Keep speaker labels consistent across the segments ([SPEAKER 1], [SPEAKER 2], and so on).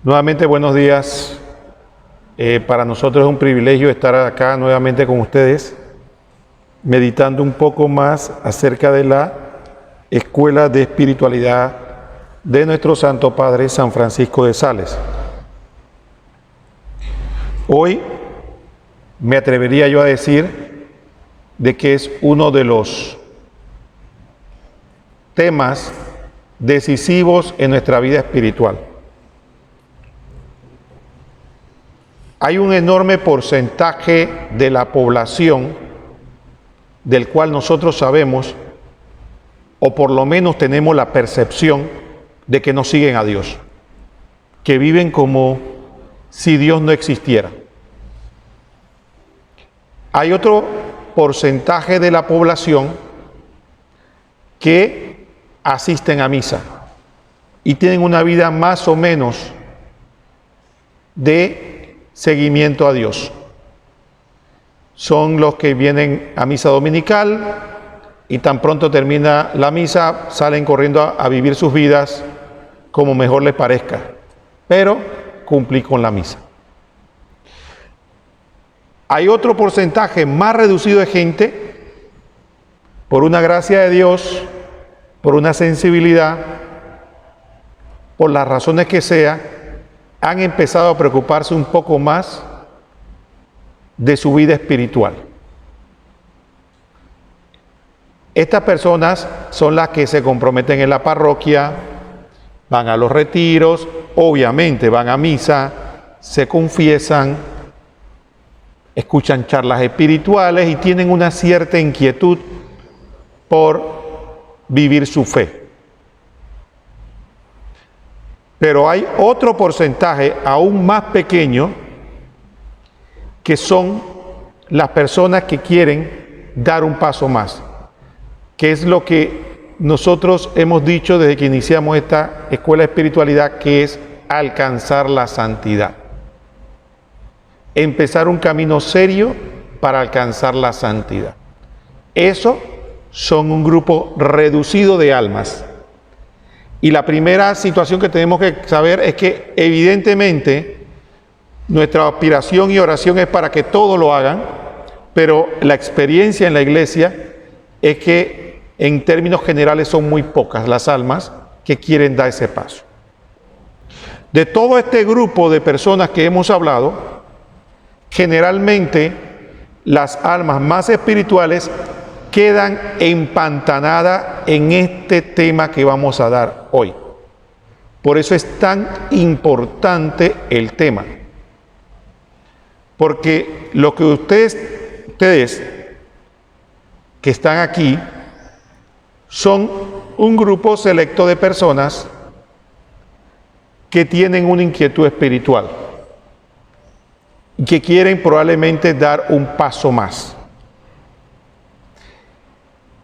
[SPEAKER 1] Nuevamente buenos días. Para nosotros es un privilegio estar acá nuevamente con ustedes, meditando un poco más acerca de la Escuela de Espiritualidad de nuestro Santo Padre San Francisco de Sales. Hoy me atrevería yo a decir de que es uno de los temas decisivos en nuestra vida espiritual. Hay un enorme porcentaje de la población del cual nosotros sabemos, o por lo menos tenemos la percepción de que no siguen a Dios, que viven como si Dios no existiera. Hay otro porcentaje de la población que asisten a misa y tienen una vida más o menos de seguimiento a Dios. Son los que vienen a misa dominical y tan pronto termina la misa salen corriendo a vivir sus vidas como mejor les parezca, pero cumplir con la misa. Hay otro porcentaje más reducido de gente, por una gracia de Dios, por una sensibilidad, por las razones que sea, han empezado a preocuparse un poco más de su vida espiritual. Estas personas son las que se comprometen en la parroquia, van a los retiros, obviamente van a misa, se confiesan, escuchan charlas espirituales y tienen una cierta inquietud por vivir su fe. Pero hay otro porcentaje aún más pequeño que son las personas que quieren dar un paso más, que es lo que nosotros hemos dicho desde que iniciamos esta escuela de espiritualidad, que es alcanzar la santidad. Empezar un camino serio para alcanzar la santidad. Eso son un grupo reducido de almas. Y la primera situación que tenemos que saber es que evidentemente nuestra aspiración y oración es para que todos lo hagan, pero la experiencia en la iglesia es que en términos generales son muy pocas las almas que quieren dar ese paso. De todo este grupo de personas que hemos hablado, generalmente las almas más espirituales quedan empantanadas en este tema que vamos a dar hoy. Por eso es tan importante el tema. Porque lo que ustedes que están aquí son un grupo selecto de personas que tienen una inquietud espiritual y que quieren probablemente dar un paso más.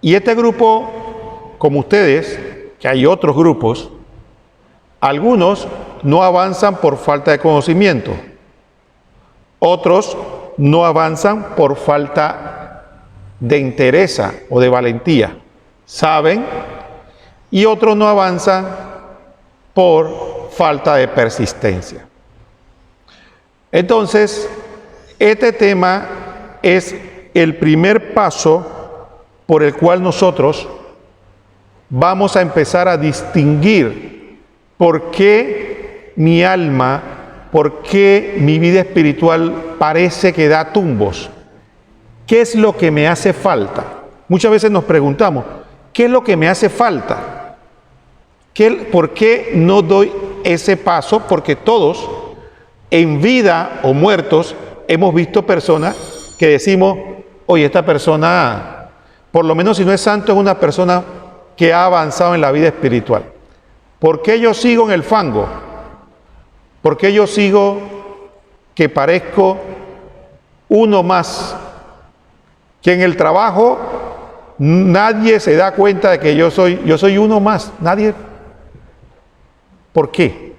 [SPEAKER 1] Y este grupo, como ustedes, que hay otros grupos, algunos no avanzan por falta de conocimiento, otros no avanzan por falta de interés o de valentía, saben, y otros no avanzan por falta de persistencia. Entonces, este tema es el primer paso por el cual nosotros vamos a empezar a distinguir por qué mi alma, por qué mi vida espiritual parece que da tumbos. ¿Qué es lo que me hace falta? Muchas veces nos preguntamos, ¿qué es lo que me hace falta? ¿Por qué no doy ese paso? Porque todos, en vida o muertos, hemos visto personas que decimos, oye, esta persona, por lo menos si no es santo, es una persona que ha avanzado en la vida espiritual. ¿Por qué yo sigo en el fango? ¿Por qué yo sigo que parezco uno más? Que en el trabajo nadie se da cuenta de que yo soy uno más. Nadie. ¿Por qué?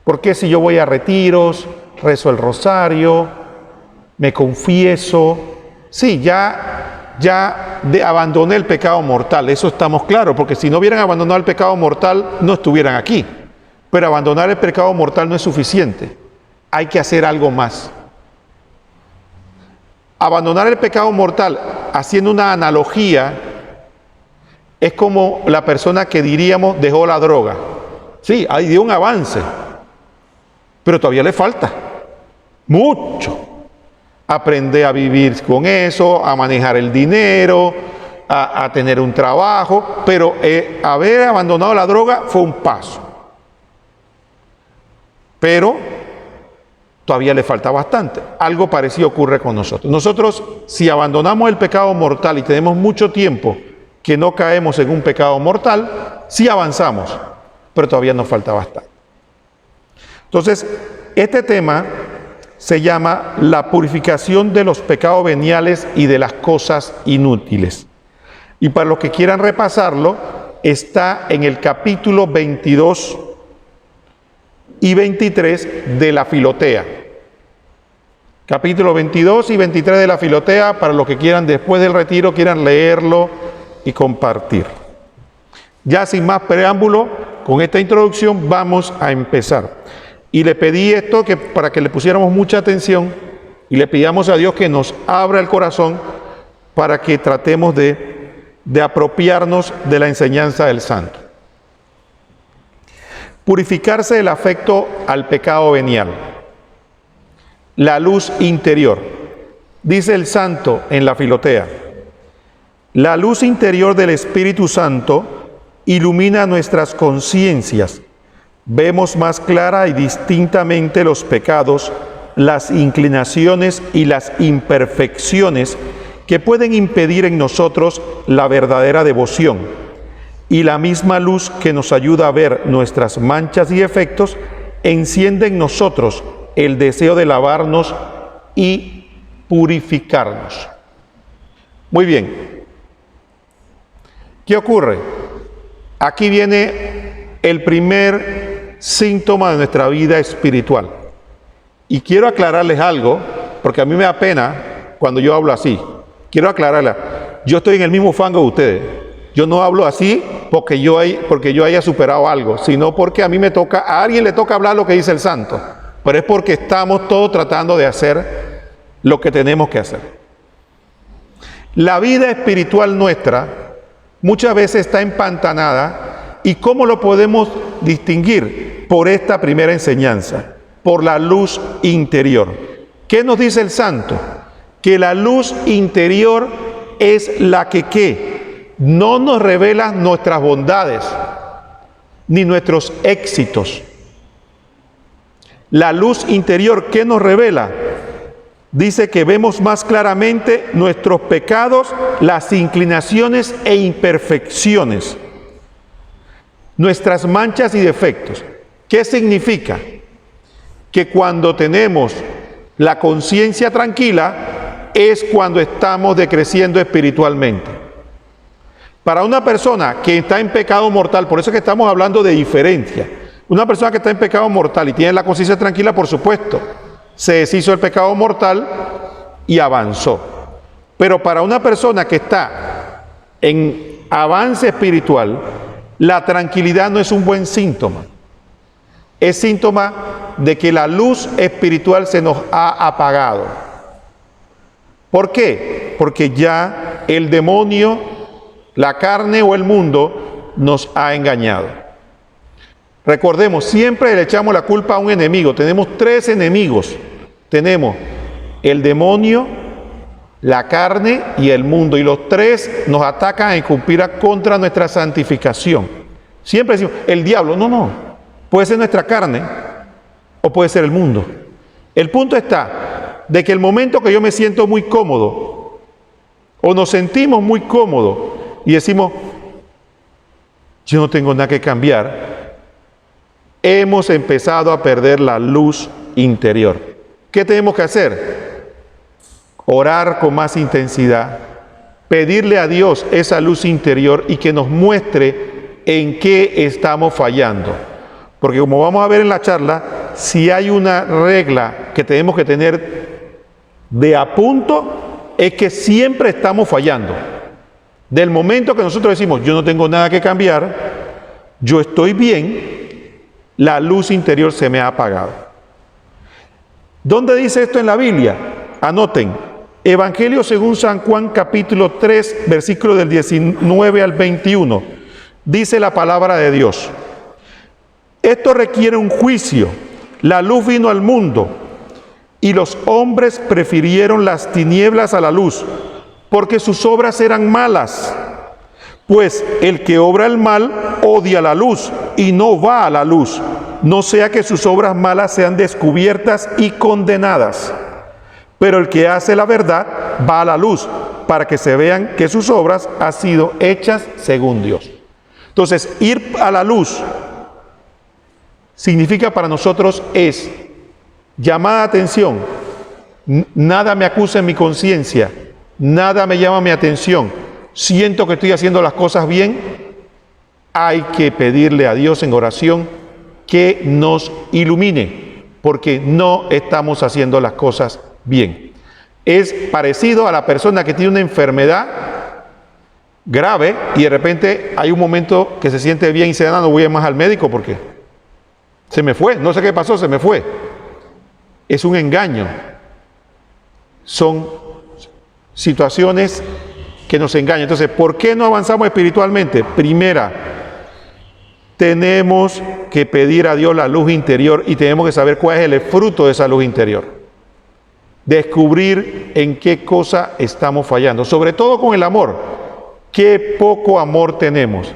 [SPEAKER 1] ¿Por qué si yo voy a retiros, rezo el rosario, me confieso? Sí, ya abandoné el pecado mortal, eso estamos claros, porque si no hubieran abandonado el pecado mortal, no estuvieran aquí. Pero abandonar el pecado mortal no es suficiente. Hay que hacer algo más. Abandonar el pecado mortal, haciendo una analogía, es como la persona que diríamos dejó la droga. Sí, ahí dio un avance, pero todavía le falta mucho. Aprender a vivir con eso, a manejar el dinero, a tener un trabajo, pero haber abandonado la droga fue un paso. Pero todavía le falta bastante. Algo parecido ocurre con nosotros. Nosotros, si abandonamos el pecado mortal y tenemos mucho tiempo que no caemos en un pecado mortal, sí avanzamos, pero todavía nos falta bastante. Entonces, este tema se llama la purificación de los pecados veniales y de las cosas inútiles. Y para los que quieran repasarlo, está en el capítulo 22 y 23 de la Filotea. Capítulo 22 y 23 de la Filotea, para los que quieran después del retiro, quieran leerlo y compartir. Ya sin más preámbulo, con esta introducción vamos a empezar. Y le pedí esto para que le pusiéramos mucha atención y le pidamos a Dios que nos abra el corazón para que tratemos de apropiarnos de la enseñanza del santo. Purificarse del afecto al pecado venial. La luz interior. Dice el santo en la Filotea: la luz interior del Espíritu Santo ilumina nuestras conciencias. Vemos más clara y distintamente los pecados, las inclinaciones y las imperfecciones que pueden impedir en nosotros la verdadera devoción. Y la misma luz que nos ayuda a ver nuestras manchas y defectos enciende en nosotros el deseo de lavarnos y purificarnos. Muy bien. ¿Qué ocurre? Aquí viene el primer síntoma de nuestra vida espiritual. Y quiero aclararles algo, porque a mí me da pena cuando yo hablo así. Quiero aclararles, yo estoy en el mismo fango de ustedes. Yo no hablo así porque yo haya superado algo, sino porque a alguien le toca hablar lo que dice el santo. Pero es porque estamos todos tratando de hacer lo que tenemos que hacer. La vida espiritual nuestra muchas veces está empantanada. ¿Y cómo lo podemos distinguir? Por esta primera enseñanza, por la luz interior. ¿Qué nos dice el santo? Que la luz interior es la que no nos revela nuestras bondades, ni nuestros éxitos. La luz interior, ¿qué nos revela? Dice que vemos más claramente nuestros pecados, las inclinaciones e imperfecciones, nuestras manchas y defectos. ¿Qué significa? Que cuando tenemos la conciencia tranquila es cuando estamos decreciendo espiritualmente. Para una persona que está en pecado mortal, por eso es que estamos hablando de diferencia. Una persona que está en pecado mortal y tiene la conciencia tranquila, por supuesto, se deshizo del pecado mortal y avanzó. Pero para una persona que está en avance espiritual, la tranquilidad no es un buen síntoma. Es síntoma de que la luz espiritual se nos ha apagado. ¿Por qué? Porque ya el demonio, la carne o el mundo nos ha engañado. Recordemos, siempre le echamos la culpa a un enemigo. Tenemos tres enemigos. Tenemos el demonio, la carne y el mundo. Y los tres nos atacan en conspira contra nuestra santificación. Siempre decimos, el diablo. No. Puede ser nuestra carne o puede ser el mundo. El punto está de que el momento que yo me siento muy cómodo o nos sentimos muy cómodos y decimos, yo no tengo nada que cambiar, hemos empezado a perder la luz interior. ¿Qué tenemos que hacer? Orar con más intensidad, pedirle a Dios esa luz interior y que nos muestre en qué estamos fallando. Porque como vamos a ver en la charla, si hay una regla que tenemos que tener de a punto, es que siempre estamos fallando. Del momento que nosotros decimos, yo no tengo nada que cambiar, yo estoy bien, la luz interior se me ha apagado. ¿Dónde dice esto en la Biblia? Anoten, Evangelio según San Juan capítulo 3, versículo del 19 al 21. Dice la palabra de Dios: esto requiere un juicio. La luz vino al mundo y los hombres prefirieron las tinieblas a la luz, porque sus obras eran malas. Pues el que obra el mal odia la luz y no va a la luz, no sea que sus obras malas sean descubiertas y condenadas. Pero el que hace la verdad va a la luz, para que se vean que sus obras han sido hechas según Dios. Entonces, ir a la luz significa para nosotros es llamada atención. Nada me acusa en mi conciencia, nada me llama mi atención. Siento que estoy haciendo las cosas bien. Hay que pedirle a Dios en oración que nos ilumine, porque no estamos haciendo las cosas bien. Es parecido a la persona que tiene una enfermedad grave y de repente hay un momento que se siente bien y se da, no voy más al médico porque se me fue, no sé qué pasó, se me fue. Es un engaño. Son situaciones que nos engañan. Entonces, ¿por qué no avanzamos espiritualmente? Primera, tenemos que pedir a Dios la luz interior y tenemos que saber cuál es el fruto de esa luz interior. Descubrir en qué cosa estamos fallando, sobre todo con el amor. Qué poco amor tenemos,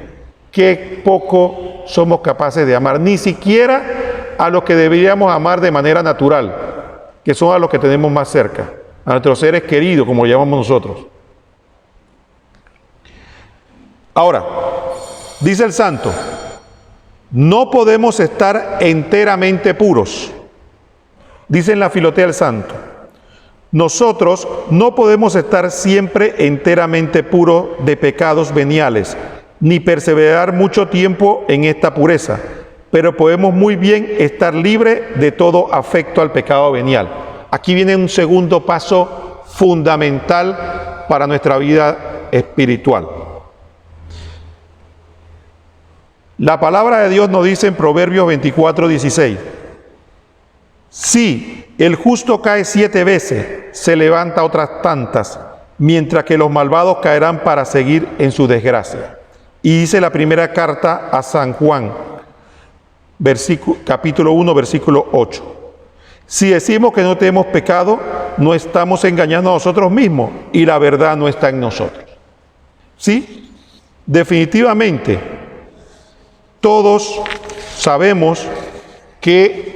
[SPEAKER 1] qué poco somos capaces de amar, ni siquiera a los que deberíamos amar de manera natural, que son a los que tenemos más cerca, a nuestros seres queridos, como llamamos nosotros. Ahora, dice el santo, no podemos estar enteramente puros. Dice en la Filotea el santo, nosotros no podemos estar siempre enteramente puros de pecados veniales, ni perseverar mucho tiempo en esta pureza, pero podemos muy bien estar libres de todo afecto al pecado venial. Aquí viene un segundo paso fundamental para nuestra vida espiritual. La palabra de Dios nos dice en Proverbios 24:16, si el justo cae 7 veces, se levanta otras tantas, mientras que los malvados caerán para seguir en su desgracia. Y dice la primera carta a San Juan, capítulo 1, versículo 8. Si decimos que no tenemos pecado, no estamos engañando a nosotros mismos y la verdad no está en nosotros. ¿Sí? Definitivamente, todos sabemos que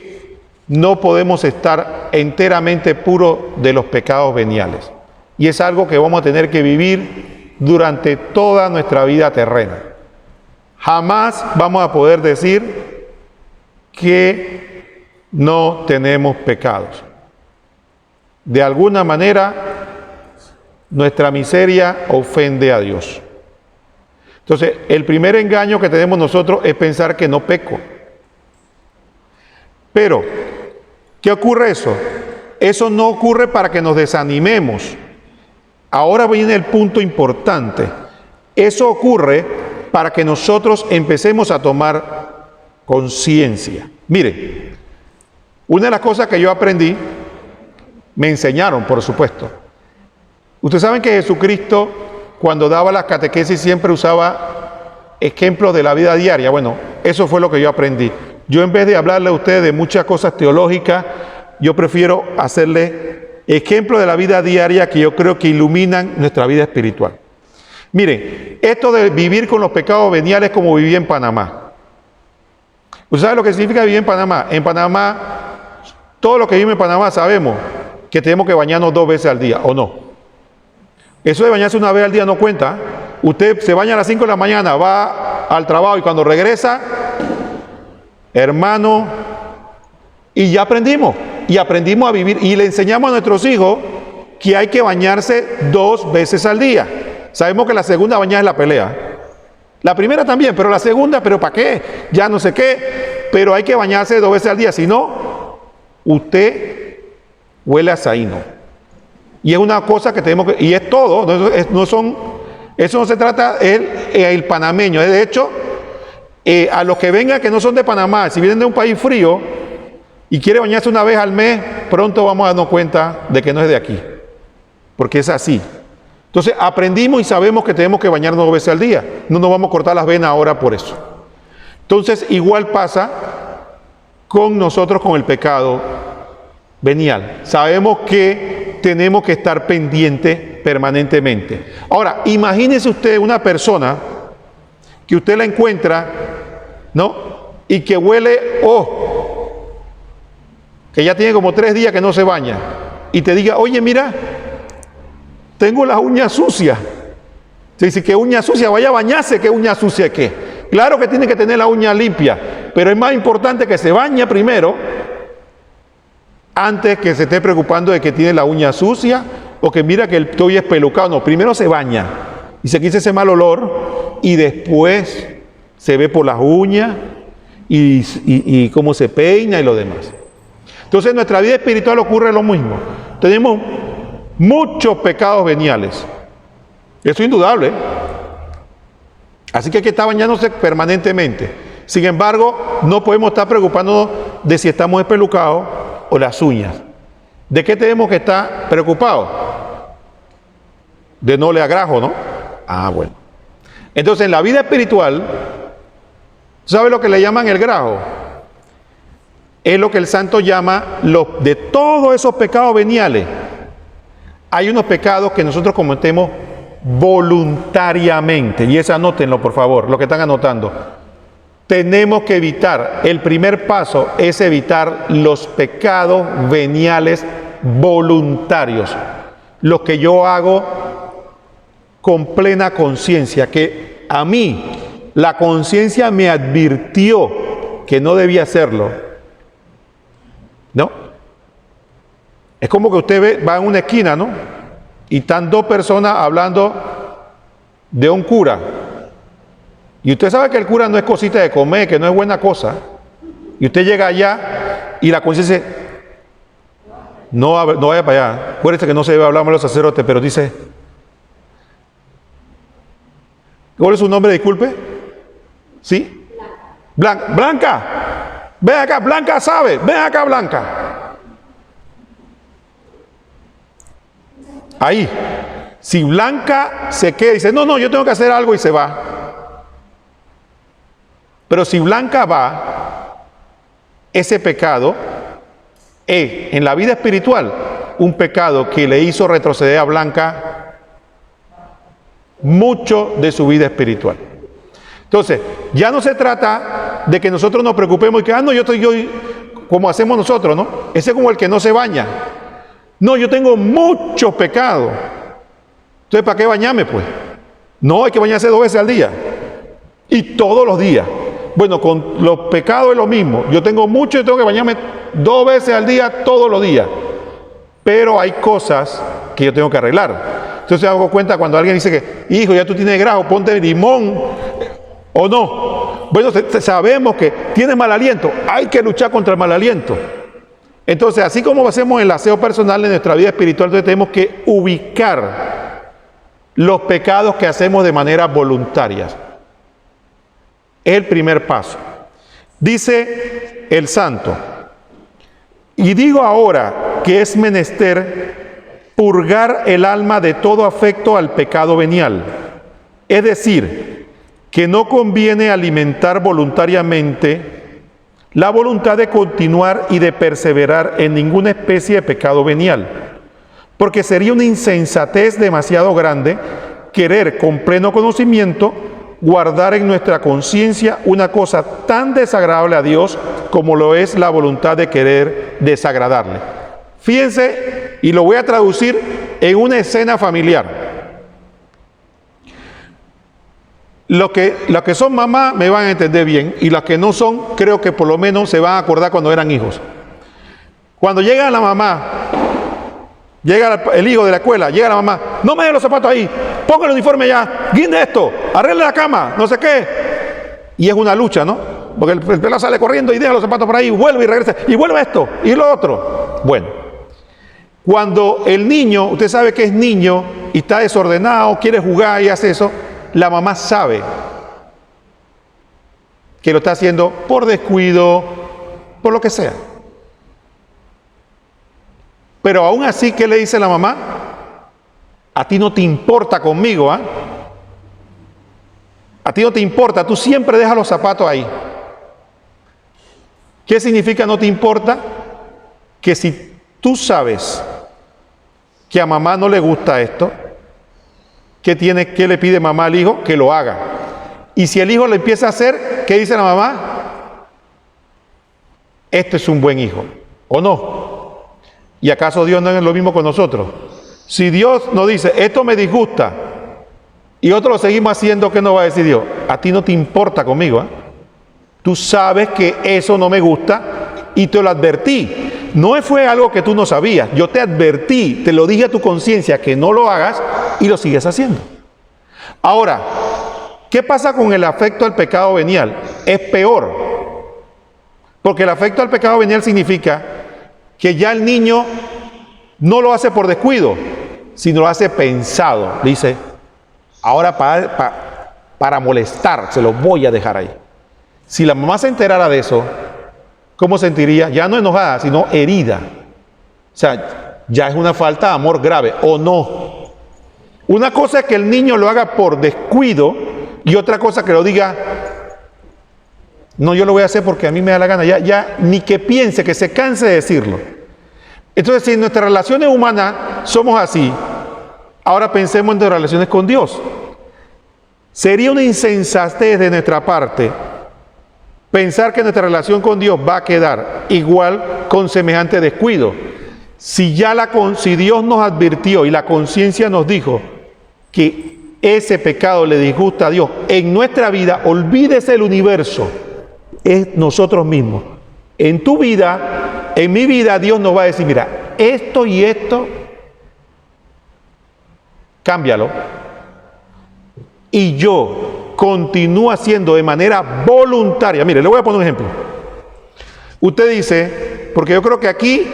[SPEAKER 1] no podemos estar enteramente puros de los pecados veniales. Y es algo que vamos a tener que vivir durante toda nuestra vida terrena. Jamás vamos a poder decir que no tenemos pecados. De alguna manera, nuestra miseria ofende a Dios. Entonces, el primer engaño que tenemos nosotros es pensar que no peco. Pero, ¿qué ocurre eso? Eso no ocurre para que nos desanimemos. Ahora viene el punto importante. Eso ocurre para que nosotros empecemos a tomar conciencia. Mire, una de las cosas que yo aprendí, me enseñaron, por supuesto. Ustedes saben que Jesucristo, cuando daba las catequesis, siempre usaba ejemplos de la vida diaria. Bueno, eso fue lo que yo aprendí. Yo, en vez de hablarle a ustedes de muchas cosas teológicas, yo prefiero hacerle ejemplos de la vida diaria que yo creo que iluminan nuestra vida espiritual. Miren, esto de vivir con los pecados veniales como viví en Panamá. ¿Usted sabe lo que significa vivir en Panamá? En Panamá, todos los que viven en Panamá sabemos que tenemos que bañarnos 2 veces al día, ¿o no? Eso de bañarse 1 vez al día no cuenta. Usted se baña a las 5 de la mañana, va al trabajo y cuando regresa, hermano, y ya aprendimos. Y aprendimos a vivir y le enseñamos a nuestros hijos que hay que bañarse 2 veces al día. Sabemos que la segunda bañada es la pelea. La primera también, pero la segunda, ¿pero para qué? Ya no sé qué, pero hay que bañarse 2 veces al día. Si no, usted huele a saíno. Y es una cosa que tenemos que, y es todo, eso no se trata el panameño. De hecho, A los que vengan que no son de Panamá, si vienen de un país frío y quiere bañarse una vez al mes, pronto vamos a darnos cuenta de que no es de aquí, porque es así. Entonces aprendimos y sabemos que tenemos que bañarnos 2 veces al día. No nos vamos a cortar las venas ahora por eso. Entonces igual pasa con nosotros con el pecado venial. Sabemos que tenemos que estar pendientes permanentemente. Ahora, imagínese usted una persona que usted la encuentra, ¿no? Y que huele, que ya tiene como 3 días que no se baña. Y te diga, oye, mira, tengo las uñas sucias. Se dice, ¿qué uña sucia? Vaya a bañarse, ¿qué uña sucia qué? Claro que tiene que tener la uña limpia, pero es más importante que se bañe primero antes que se esté preocupando de que tiene la uña sucia o que mira que el tobillo es pelucado. No, primero se baña y se quita ese mal olor y después se ve por las uñas y cómo se peina y lo demás. Entonces en nuestra vida espiritual ocurre lo mismo. Tenemos muchos pecados veniales. Eso es indudable. Así que hay que estar bañándose permanentemente. Sin embargo, no podemos estar preocupándonos de si estamos espelucados o las uñas. ¿De qué tenemos que estar preocupados? De no le agrajo, ¿no? Ah, bueno. Entonces, en la vida espiritual, ¿sabe lo que le llaman el grajo? Es lo que el santo llama de todos esos pecados veniales. Hay unos pecados que nosotros cometemos voluntariamente, y eso anótenlo por favor, lo que están anotando. Tenemos que evitar, el primer paso es evitar los pecados veniales voluntarios, los que yo hago con plena conciencia, que a mí la conciencia me advirtió que no debía hacerlo, ¿no? Es como que usted va en una esquina, ¿no? Y están 2 personas hablando de un cura. Y usted sabe que el cura no es cosita de comer, que no es buena cosa. Y usted llega allá y la conciencia dice, no vaya para allá. Acuérdense que no se debe hablar mal los sacerdotes, pero dice, ¿cuál es su nombre? Disculpe. ¿Sí? Blanca. Blanca. Ven acá, Blanca sabe. Ven acá, Blanca. Ahí, si Blanca se queda y dice, no, yo tengo que hacer algo y se va. Pero si Blanca va, ese pecado es, en la vida espiritual, un pecado que le hizo retroceder a Blanca mucho de su vida espiritual. Entonces, ya no se trata de que nosotros nos preocupemos y que, no, yo como hacemos nosotros, ¿no? Ese es como el que no se baña. No, yo tengo muchos pecados. Entonces, ¿para qué bañarme, pues? No, hay que bañarse 2 veces al día. Y todos los días. Bueno, con los pecados es lo mismo. Yo tengo mucho y tengo que bañarme 2 veces al día, todos los días. Pero hay cosas que yo tengo que arreglar. Entonces, hago cuenta cuando alguien dice que, hijo, ya tú tienes grajo, ponte limón. ¿O no? Bueno, sabemos que tienes mal aliento. Hay que luchar contra el mal aliento. Entonces, así como hacemos el aseo personal en nuestra vida espiritual, entonces tenemos que ubicar los pecados que hacemos de manera voluntaria. Es el primer paso. Dice el santo, y digo ahora que es menester purgar el alma de todo afecto al pecado venial. Es decir, que no conviene alimentar voluntariamente la voluntad de continuar y de perseverar en ninguna especie de pecado venial, porque sería una insensatez demasiado grande querer con pleno conocimiento guardar en nuestra conciencia una cosa tan desagradable a Dios como lo es la voluntad de querer desagradarle. Fíjense, y lo voy a traducir en una escena familiar. Los que son mamás me van a entender bien, y las que no son, creo que por lo menos se van a acordar cuando eran hijos. Cuando llega la mamá, llega el hijo de la escuela, llega la mamá, no me deje los zapatos ahí, ponga el uniforme ya, guinde esto, arregle la cama, no sé qué. Y es una lucha, ¿no? Porque el pelado sale corriendo y deja los zapatos por ahí, vuelve y regresa, y vuelve esto, y lo otro. Bueno, cuando el niño, usted sabe que es niño, y está desordenado, quiere jugar y hace eso, la mamá sabe que lo está haciendo por descuido, por lo que sea. Pero aún así, ¿qué le dice la mamá? A ti no te importa conmigo, ¿ah? A ti no te importa, tú siempre dejas los zapatos ahí. ¿Qué significa no te importa? Que si tú sabes que a mamá no le gusta esto, ¿qué le pide mamá al hijo? Que lo haga. Y si el hijo lo empieza a hacer, ¿qué dice la mamá? Este es un buen hijo, ¿o no? ¿Y acaso Dios no es lo mismo con nosotros? Si Dios nos dice, esto me disgusta, y otros lo seguimos haciendo, ¿qué nos va a decir Dios? A ti no te importa conmigo, ¿eh? Tú sabes que eso no me gusta y te lo advertí. No fue algo que tú no sabías. Yo te advertí, te lo dije a tu conciencia que no lo hagas y lo sigues haciendo. Ahora, ¿qué pasa con el afecto al pecado venial? Es peor. Porque el afecto al pecado venial significa que ya el niño no lo hace por descuido, sino lo hace pensado. Le dice, ahora para molestar, se lo voy a dejar ahí. Si la mamá se enterara de eso, ¿cómo sentiría? Ya no enojada, sino herida. O sea, ya es una falta de amor grave, ¿o no? Una cosa es que el niño lo haga por descuido y otra cosa que lo diga, no, yo lo voy a hacer porque a mí me da la gana. Ya ni que piense, que se canse de decirlo. Entonces, si en nuestras relaciones humanas somos así, ahora pensemos en nuestras relaciones con Dios. Sería una insensatez de nuestra parte pensar que nuestra relación con Dios va a quedar igual con semejante descuido. Si Dios nos advirtió y la conciencia nos dijo que ese pecado le disgusta a Dios en nuestra vida, olvídese el universo, es nosotros mismos. En tu vida, en mi vida, Dios nos va a decir, mira, esto y esto, cámbialo. Y yo continúo haciendo de manera voluntaria. Mire, le voy a poner un ejemplo. Usted dice, porque yo creo que aquí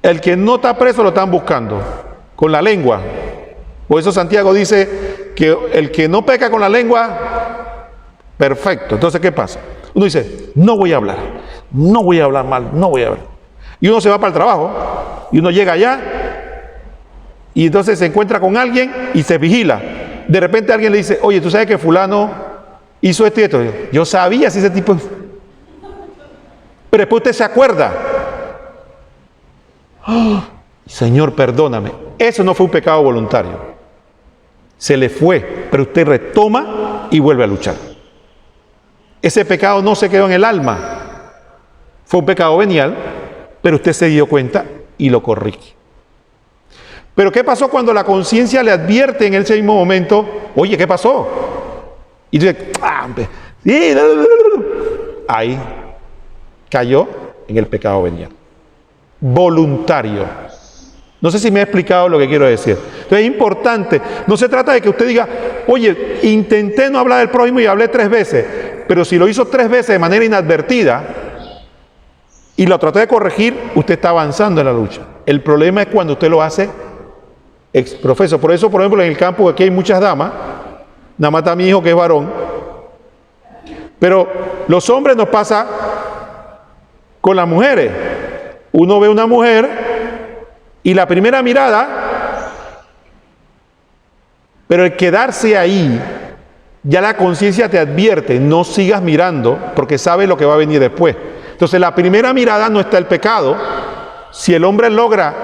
[SPEAKER 1] el que no está preso lo están buscando con la lengua. Por eso Santiago dice que el que no peca con la lengua, perfecto. Entonces, ¿qué pasa? Uno dice, no voy a hablar mal, no voy a hablar. Y uno se va para el trabajo y uno llega allá y entonces se encuentra con alguien y se vigila. De repente alguien le dice, oye, ¿tú sabes que fulano hizo esto y esto? Yo sabía si ese tipo... Pero después usted se acuerda. ¡Oh! Señor, perdóname. Eso no fue un pecado voluntario. Se le fue, pero usted retoma y vuelve a luchar. Ese pecado no se quedó en el alma. Fue un pecado venial, pero usted se dio cuenta y lo corrige. Pero ¿qué pasó cuando la conciencia le advierte en ese mismo momento? Oye, ¿qué pasó? Y dice, ahí cayó en el pecado venial. Voluntario. No sé si me he explicado lo que quiero decir. Entonces es importante. No se trata de que usted diga, oye, intenté no hablar del prójimo y hablé 3 veces. Pero si lo hizo 3 veces de manera inadvertida y lo traté de corregir, usted está avanzando en la lucha. El problema es cuando usted lo hace exprofeso. Por eso, por ejemplo, en el campo aquí hay muchas damas. Nada más está mi hijo que es varón. Pero los hombres nos pasa con las mujeres. Uno ve una mujer y la primera mirada, pero el quedarse ahí, ya la conciencia te advierte, no sigas mirando porque sabe lo que va a venir después. Entonces la primera mirada no está el pecado. Si el hombre logra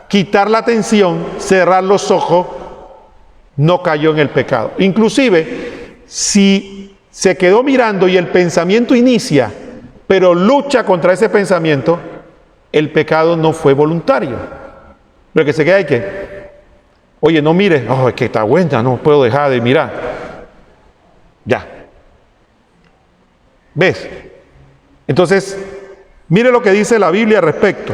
[SPEAKER 1] quitar la atención, cerrar los ojos, no cayó en el pecado. Inclusive, si se quedó mirando y el pensamiento inicia, pero lucha contra ese pensamiento, el pecado no fue voluntario. Pero que se queda ahí que, oye, no mires, oh, es que está buena, no puedo dejar de mirar. Ya. ¿Ves? Entonces, mire lo que dice la Biblia al respecto.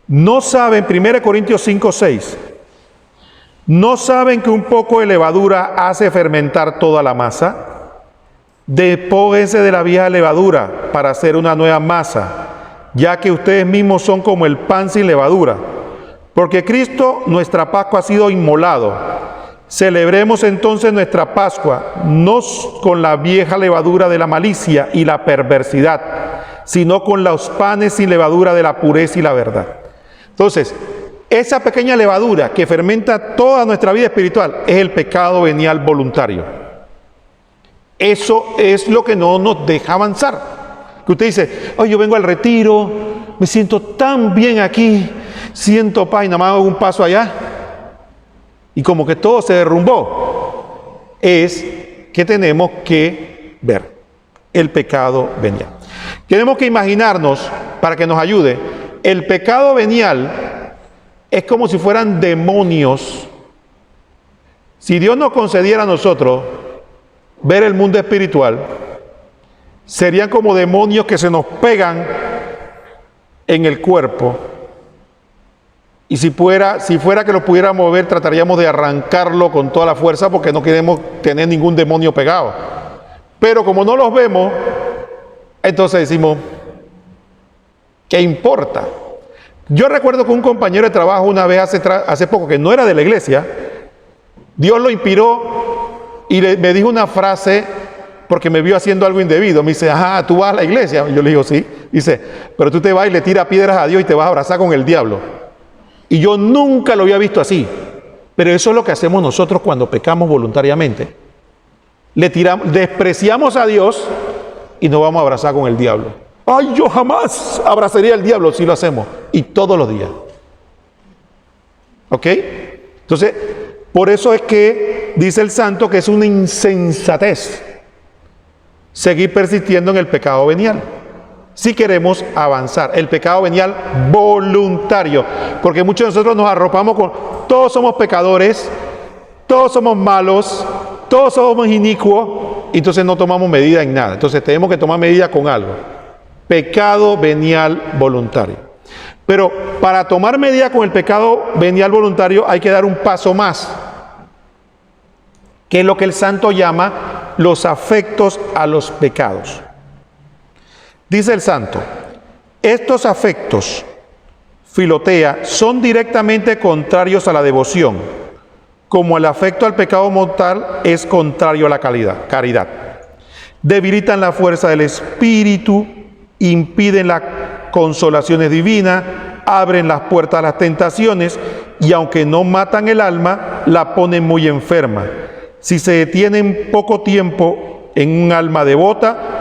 [SPEAKER 1] No saben, 1 Corintios 5:6, no saben que un poco de levadura hace fermentar toda la masa. Despójense de la vieja levadura para hacer una nueva masa, ya que ustedes mismos son como el pan sin levadura. Porque Cristo, nuestra Pascua, ha sido inmolado. Celebremos entonces nuestra Pascua, no con la vieja levadura de la malicia y la perversidad, sino con los panes sin levadura de la pureza y la verdad. Entonces, esa pequeña levadura que fermenta toda nuestra vida espiritual es el pecado venial voluntario. Eso es lo que no nos deja avanzar. Que usted dice, yo vengo al retiro, me siento tan bien aquí, siento paz y nada más hago un paso allá y como que todo se derrumbó. Es que tenemos que ver el pecado venial. Tenemos que imaginarnos, para que nos ayude, el pecado venial es como si fueran demonios. Si Dios nos concediera a nosotros ver el mundo espiritual, serían como demonios que se nos pegan en el cuerpo. Y si fuera que lo pudiéramos ver, trataríamos de arrancarlo con toda la fuerza porque no queremos tener ningún demonio pegado. Pero como no los vemos, entonces decimos, ¿qué importa? Yo recuerdo que un compañero de trabajo una vez hace poco, que no era de la iglesia, Dios lo inspiró y me dijo una frase porque me vio haciendo algo indebido. Me dice, ajá, ¿tú vas a la iglesia? Y yo le digo, sí. Dice, pero tú te vas y le tiras piedras a Dios y te vas a abrazar con el diablo. Y yo nunca lo había visto así. Pero eso es lo que hacemos nosotros cuando pecamos voluntariamente. Despreciamos a Dios y nos vamos a abrazar con el diablo. Ay, yo jamás abrazaría al diablo si lo hacemos. Y todos los días. ¿Ok? Entonces, por eso es que dice el santo que es una insensatez seguir persistiendo en el pecado venial. Si queremos avanzar, el pecado venial voluntario. Porque muchos de nosotros nos arropamos con, todos somos pecadores, todos somos malos, todos somos inicuos, y entonces no tomamos medida en nada. Entonces tenemos que tomar medida con algo. Pecado venial voluntario. Pero para tomar medida con el pecado venial voluntario hay que dar un paso más, que es lo que el santo llama los afectos a los pecados. Dice el santo, estos afectos, filotea, son directamente contrarios a la devoción, como el afecto al pecado mortal es contrario a la caridad. Debilitan la fuerza del espíritu, impiden las consolaciones divinas, abren las puertas a las tentaciones y aunque no matan el alma, la ponen muy enferma. Si se detienen poco tiempo en un alma devota,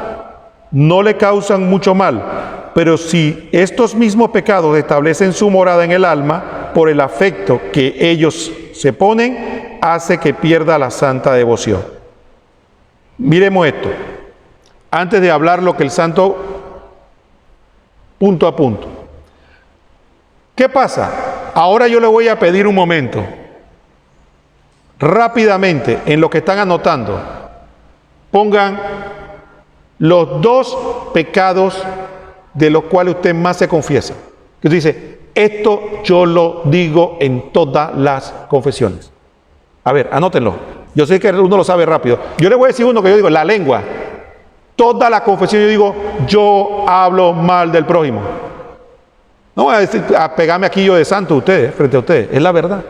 [SPEAKER 1] no le causan mucho mal, pero si estos mismos pecados establecen su morada en el alma, por el afecto que ellos se ponen, hace que pierda la santa devoción. Miremos esto, antes de hablar lo que el santo, punto a punto. ¿Qué pasa? Ahora yo le voy a pedir un momento, rápidamente, en lo que están anotando, pongan los dos pecados de los cuales usted más se confiesa. Que usted dice, esto yo lo digo en todas las confesiones. A ver, anótenlo. Yo sé que uno lo sabe rápido. Yo le voy a decir uno que yo digo, la lengua. Toda la confesión yo digo, yo hablo mal del prójimo. No voy a decir, a pegarme aquí yo de santo ustedes, frente a ustedes. Es la verdad.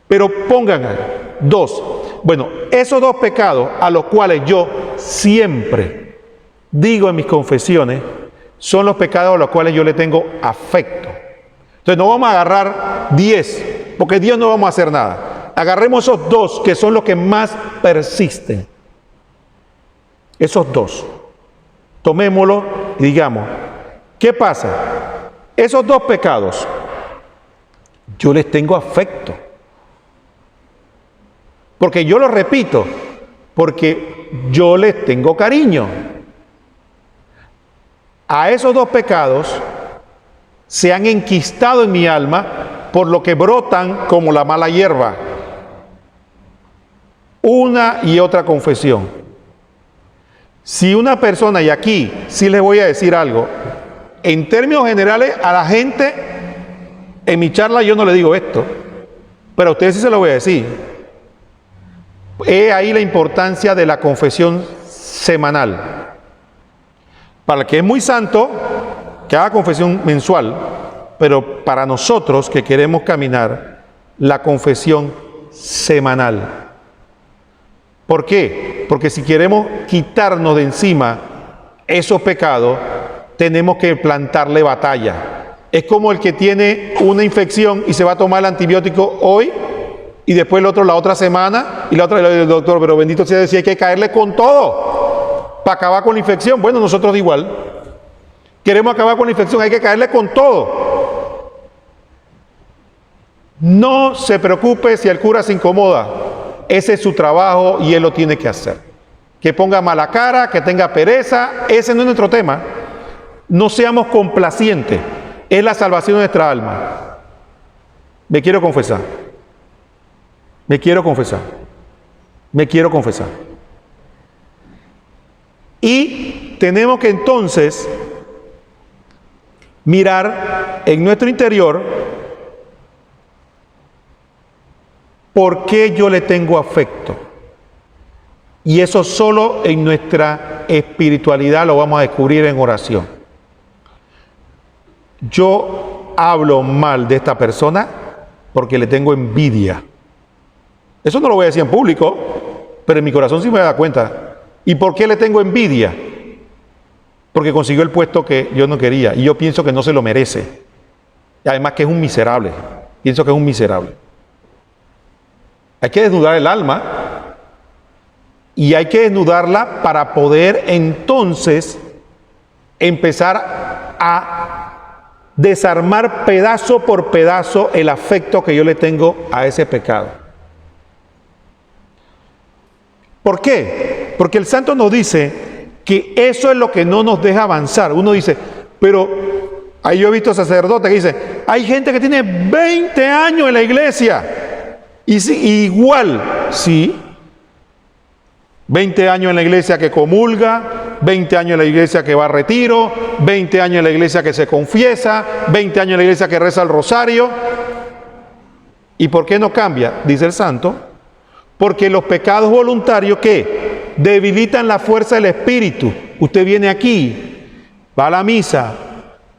[SPEAKER 1] Pero pongan ahí, dos. Bueno, esos dos pecados a los cuales yo siempre digo en mis confesiones, son los pecados a los cuales yo le tengo afecto. Entonces no vamos a agarrar 10, porque 10 no vamos a hacer nada. Agarremos esos dos que son los que más persisten. Esos dos. Tomémoslo y digamos, ¿qué pasa? Esos dos pecados, yo les tengo afecto. Porque yo los repito, porque yo les tengo cariño. A esos dos pecados se han enquistado en mi alma, por lo que brotan como la mala hierba. Una y otra confesión. Si una persona, y aquí sí les voy a decir algo, en términos generales a la gente, en mi charla yo no le digo esto, pero a ustedes sí se lo voy a decir. He ahí la importancia de la confesión semanal. Para el que es muy santo, que haga confesión mensual, pero para nosotros que queremos caminar, la confesión semanal. ¿Por qué? Porque si queremos quitarnos de encima esos pecados, tenemos que plantarle batalla. Es como el que tiene una infección y se va a tomar el antibiótico hoy y después el otro la otra semana y la otra, el doctor, pero bendito sea Dios, si hay que caerle con todo para acabar con la infección. Bueno, nosotros igual. Queremos acabar con la infección, hay que caerle con todo. No se preocupe si el cura se incomoda. Ese es su trabajo y él lo tiene que hacer. Que ponga mala cara, que tenga pereza, ese no es nuestro tema. No seamos complacientes. Es la salvación de nuestra alma. Me quiero confesar. Me quiero confesar. Me quiero confesar. Y tenemos que entonces mirar en nuestro interior por qué yo le tengo afecto. Y eso solo en nuestra espiritualidad lo vamos a descubrir en oración. Yo hablo mal de esta persona porque le tengo envidia. Eso no lo voy a decir en público, pero en mi corazón sí me da cuenta. ¿Y por qué le tengo envidia? Porque consiguió el puesto que yo no quería y yo pienso que no se lo merece. Y además que es un miserable. Pienso que es un miserable. Hay que desnudar el alma y hay que desnudarla para poder entonces empezar a desarmar pedazo por pedazo el afecto que yo le tengo a ese pecado. ¿Por qué? Porque el santo nos dice que eso es lo que no nos deja avanzar. Uno dice, pero ahí yo he visto sacerdotes que dicen, hay gente que tiene 20 años en la iglesia y sí, igual, sí, 20 años en la iglesia que comulga, 20 años en la iglesia que va a retiro, 20 años en la iglesia que se confiesa, 20 años en la iglesia que reza el rosario. ¿Y por qué no cambia? Dice el santo, porque los pecados voluntarios, ¿qué? Debilitan la fuerza del espíritu. Usted viene aquí, va a la misa,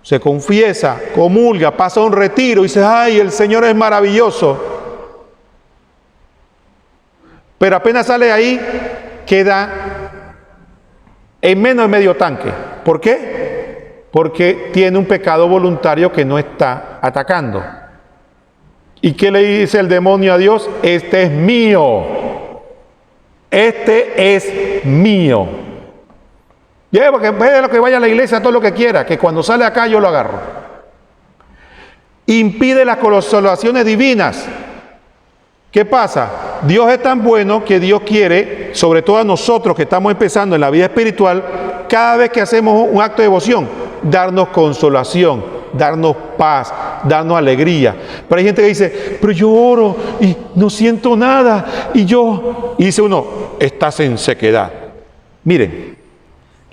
[SPEAKER 1] se confiesa, comulga, pasa un retiro y dice, ay, el Señor es maravilloso. Pero apenas sale ahí, queda en menos de medio tanque. ¿Por qué? Porque tiene un pecado voluntario que no está atacando. ¿Y qué le dice el demonio a Dios? Este es mío. Este es mío. Porque puede lo que vaya a la iglesia, todo lo que quiera, que cuando sale acá yo lo agarro. Impide las consolaciones divinas. ¿Qué pasa? Dios es tan bueno que Dios quiere, sobre todo a nosotros que estamos empezando en la vida espiritual, cada vez que hacemos un acto de devoción, darnos consolación, darnos paz, darnos alegría. Pero hay gente que dice, pero yo oro y no siento nada. Y dice uno, estás en sequedad. Miren,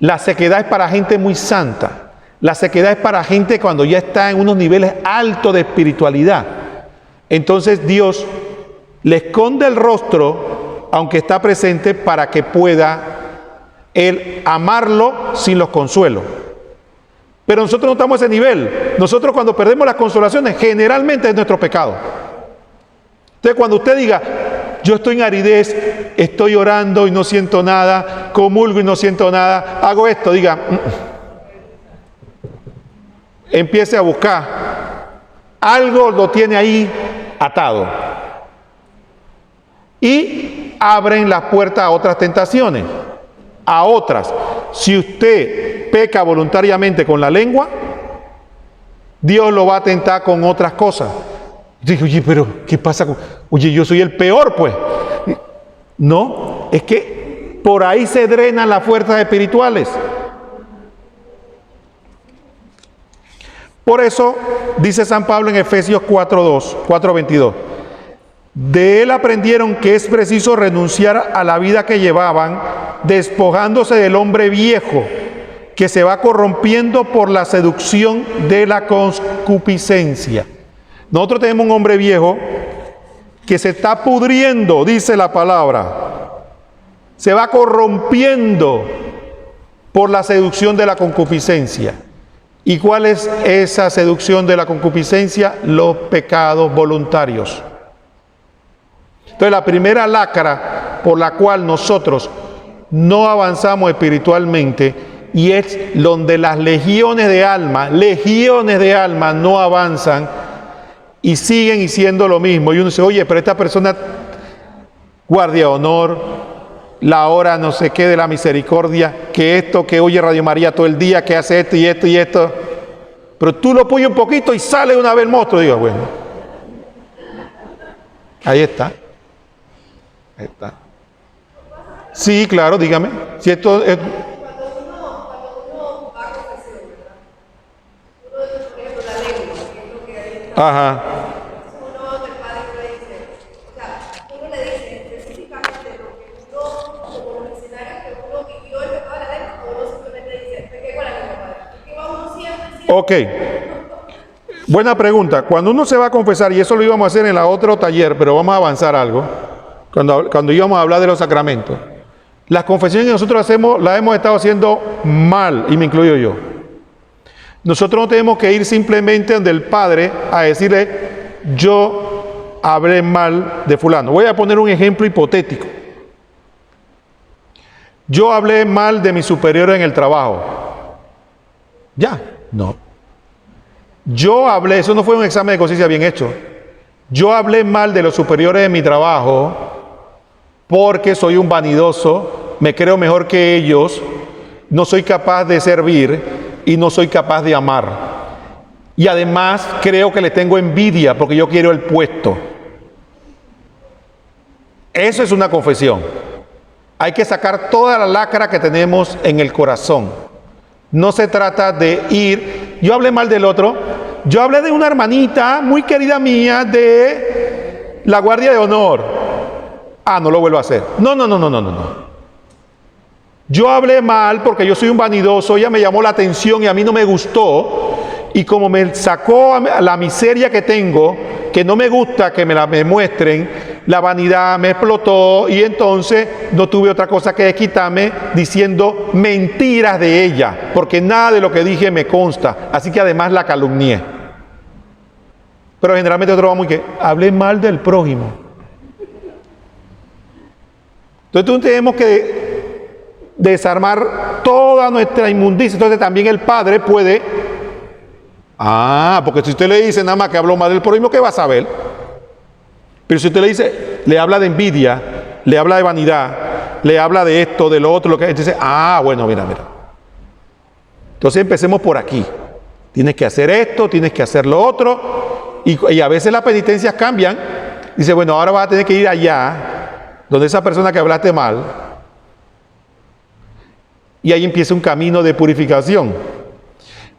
[SPEAKER 1] la sequedad es para gente muy santa. La sequedad es para gente cuando ya está en unos niveles altos de espiritualidad. Entonces Dios le esconde el rostro, aunque está presente, para que pueda él amarlo sin los consuelos. Pero nosotros no estamos a ese nivel. Nosotros cuando perdemos las consolaciones, generalmente es nuestro pecado. Entonces cuando usted diga, yo estoy en aridez, estoy orando y no siento nada, comulgo y no siento nada, hago esto, diga, empiece a buscar. Algo lo tiene ahí atado. Y abren las puertas a otras tentaciones, a otras. Si usted peca voluntariamente con la lengua, Dios lo va a tentar con otras cosas. Digo, oye, pero ¿qué pasa con? Oye, yo soy el peor, pues. No, es que por ahí se drenan las fuerzas espirituales. Por eso dice San Pablo en Efesios 4:22. De él aprendieron que es preciso renunciar a la vida que llevaban, despojándose del hombre viejo, que se va corrompiendo por la seducción de la concupiscencia. Nosotros tenemos un hombre viejo que se está pudriendo, dice la palabra. Se va corrompiendo por la seducción de la concupiscencia. ¿Y cuál es esa seducción de la concupiscencia? Los pecados voluntarios. Entonces la primera lacra por la cual nosotros no avanzamos espiritualmente, y es donde las legiones de almas no avanzan y siguen siendo lo mismo. Y uno dice, oye, pero esta persona, guardia de honor, la hora no sé qué de la misericordia, que esto, que oye Radio María todo el día, que hace esto y esto y esto. Pero tú lo apoyas un poquito y sale una vez el monstruo. Digo, bueno, ahí está. Ahí está. Sí, claro, dígame. Si esto es... Ajá. Ok. Buena pregunta. Cuando uno se va a confesar, y eso lo íbamos a hacer en el otro taller, pero vamos a avanzar algo, cuando íbamos a hablar de los sacramentos. Las confesiones que nosotros hacemos, las hemos estado haciendo mal, y me incluyo yo. Nosotros no tenemos que ir simplemente donde el Padre a decirle, yo hablé mal de fulano. Voy a poner un ejemplo hipotético. Yo hablé mal de mi superior en el trabajo. Ya, no. Yo hablé, eso no fue un examen de conciencia bien hecho. Yo hablé mal de los superiores de mi trabajo porque soy un vanidoso, me creo mejor que ellos, no soy capaz de servir y no soy capaz de amar. Y además creo que le tengo envidia porque yo quiero el puesto. Eso es una confesión. Hay que sacar toda la lacra que tenemos en el corazón. No se trata de ir, yo hablé mal del otro, yo hablé de una hermanita muy querida mía de la guardia de honor. Ah, no lo vuelvo a hacer. No. Yo hablé mal porque yo soy un vanidoso, ella me llamó la atención y a mí no me gustó. Y como me sacó la miseria que tengo, que no me gusta que me muestren, la vanidad me explotó y entonces no tuve otra cosa que quitarme diciendo mentiras de ella, porque nada de lo que dije me consta, así que además la calumnié. Pero generalmente nosotros vamos y que hablé mal del prójimo. Entonces tenemos que desarmar toda nuestra inmundicia. Entonces también el Padre puede... porque si usted le dice nada más que habló mal del prójimo, ¿qué va a saber? Pero si usted le dice, le habla de envidia, le habla de vanidad, le habla de esto, de lo otro, lo que dice, bueno, mira. Entonces empecemos por aquí. Tienes que hacer esto, tienes que hacer lo otro, y a veces las penitencias cambian. Dice, bueno, ahora vas a tener que ir allá, donde esa persona que hablaste mal, y ahí empieza un camino de purificación.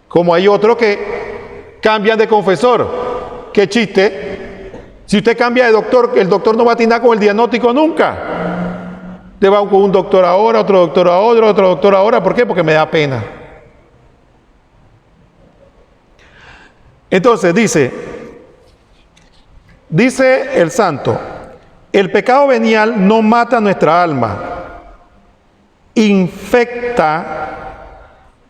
[SPEAKER 1] Como hay otros que cambian de confesor. ¡Qué chiste! Si usted cambia de doctor, el doctor no va a atinar con el diagnóstico nunca. Te va con un doctor ahora, otro doctor ahora, otro doctor ahora. ¿Por qué? Porque me da pena. Entonces dice el santo, el pecado venial no mata nuestra alma, infecta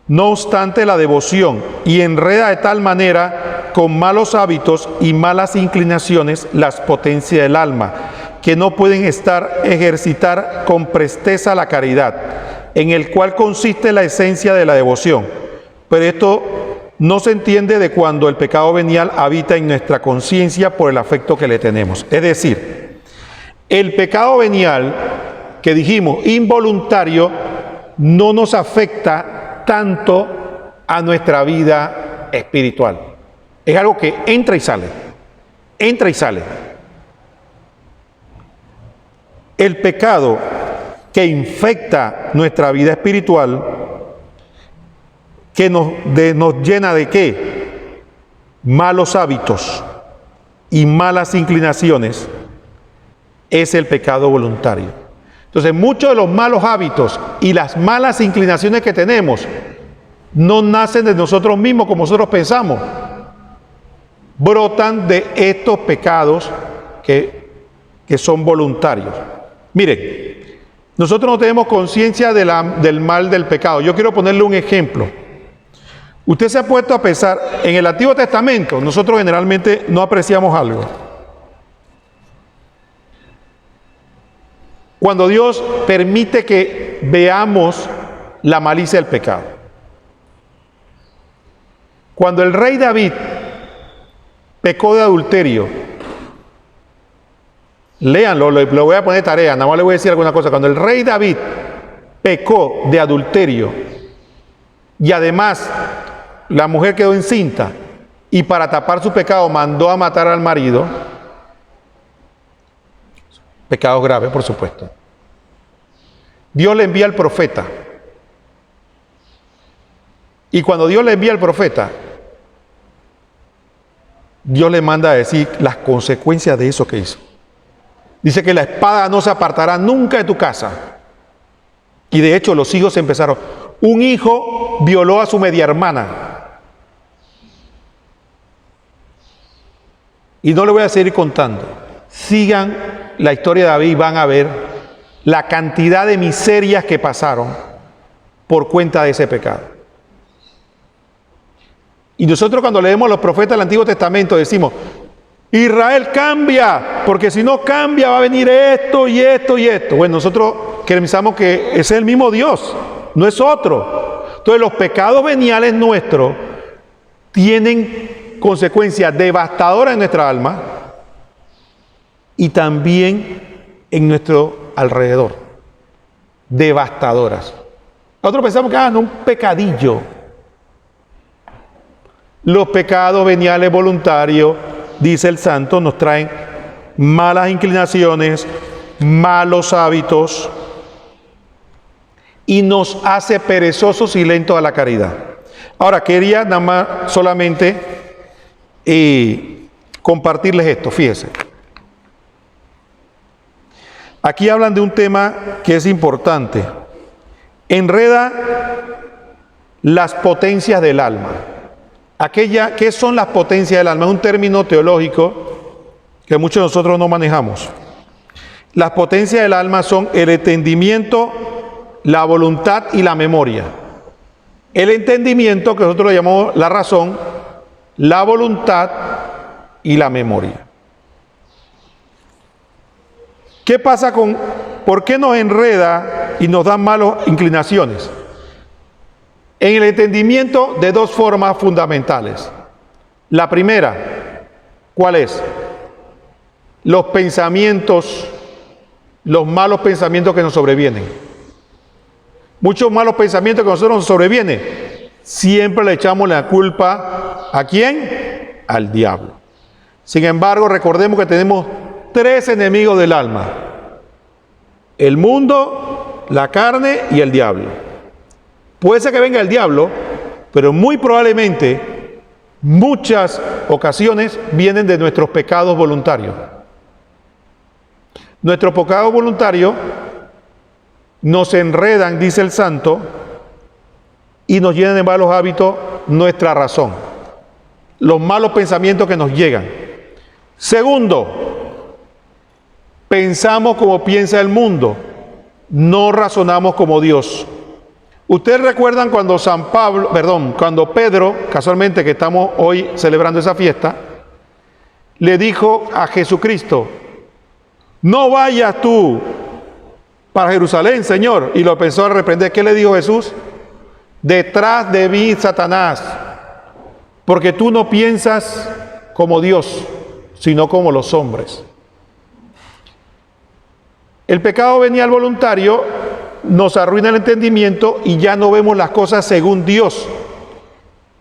[SPEAKER 1] no obstante la devoción y enreda de tal manera con malos hábitos y malas inclinaciones las potencias del alma, que no pueden ejercitar con presteza la caridad, en el cual consiste la esencia de la devoción. Pero esto no se entiende de cuando el pecado venial habita en nuestra conciencia por el afecto que le tenemos. Es decir, el pecado venial, que dijimos involuntario, no nos afecta tanto a nuestra vida espiritual. Es algo que entra y sale. El pecado que infecta nuestra vida espiritual, que nos llena de ¿qué? Malos hábitos y malas inclinaciones, es el pecado voluntario. Entonces, muchos de los malos hábitos y las malas inclinaciones que tenemos no nacen de nosotros mismos como nosotros pensamos. Brotan de estos pecados que son voluntarios. Miren, nosotros no tenemos conciencia del mal del pecado. Yo quiero ponerle un ejemplo. Usted se ha puesto a pensar, en el Antiguo Testamento, nosotros generalmente no apreciamos algo. Cuando Dios permite que veamos la malicia del pecado. Cuando el rey David pecó de adulterio, léanlo, lo voy a poner tarea, nada más le voy a decir alguna cosa. Cuando el rey David pecó de adulterio y además la mujer quedó encinta y para tapar su pecado mandó a matar al marido, pecado grave, por supuesto, Dios le envía al profeta. Y cuando Dios le envía al profeta, Dios le manda a decir las consecuencias de eso que hizo. Dice que la espada no se apartará nunca de tu casa. Y de hecho los hijos empezaron. Un hijo violó a su media hermana. Y no le voy a seguir contando. Sigan la historia de David y van a ver la cantidad de miserias que pasaron por cuenta de ese pecado. Y nosotros cuando leemos los profetas del Antiguo Testamento decimos, Israel cambia, porque si no cambia va a venir esto y esto y esto. Bueno, nosotros pensamos que ese es el mismo Dios, no es otro. Entonces los pecados veniales nuestros tienen consecuencias devastadoras en nuestra alma y también en nuestro alrededor, devastadoras. Nosotros pensamos que no, un pecadillo. Los pecados veniales voluntarios, dice el santo, nos traen malas inclinaciones, malos hábitos y nos hace perezosos y lentos a la caridad. Ahora, quería nada más solamente compartirles esto, fíjense. Aquí hablan de un tema que es importante. Enreda las potencias del alma. ¿Qué son las potencias del alma? Es un término teológico que muchos de nosotros no manejamos. Las potencias del alma son el entendimiento, la voluntad y la memoria. El entendimiento, que nosotros le llamamos la razón, la voluntad y la memoria. ¿Qué pasa por qué nos enreda y nos da malas inclinaciones? En el entendimiento de dos formas fundamentales. La primera, ¿cuál es? Los pensamientos, los malos pensamientos que nos sobrevienen. Muchos malos pensamientos que a nosotros nos sobrevienen, siempre le echamos la culpa ¿a quién? Al diablo. Sin embargo, recordemos que tenemos tres enemigos del alma: el mundo, la carne y el diablo. Puede ser que venga el diablo, pero muy probablemente muchas ocasiones vienen de nuestros pecados voluntarios. Nuestros pecados voluntarios nos enredan, dice el santo, y nos llenan de malos hábitos nuestra razón. Los malos pensamientos que nos llegan. Segundo, pensamos como piensa el mundo, no razonamos como Dios. Ustedes recuerdan cuando cuando Pedro, casualmente que estamos hoy celebrando esa fiesta, le dijo a Jesucristo: no vayas tú para Jerusalén, Señor. Y lo pensó a reprender. ¿Qué le dijo Jesús? Detrás de mí, Satanás, porque tú no piensas como Dios, sino como los hombres. El pecado venial voluntario nos arruina el entendimiento y ya no vemos las cosas según Dios,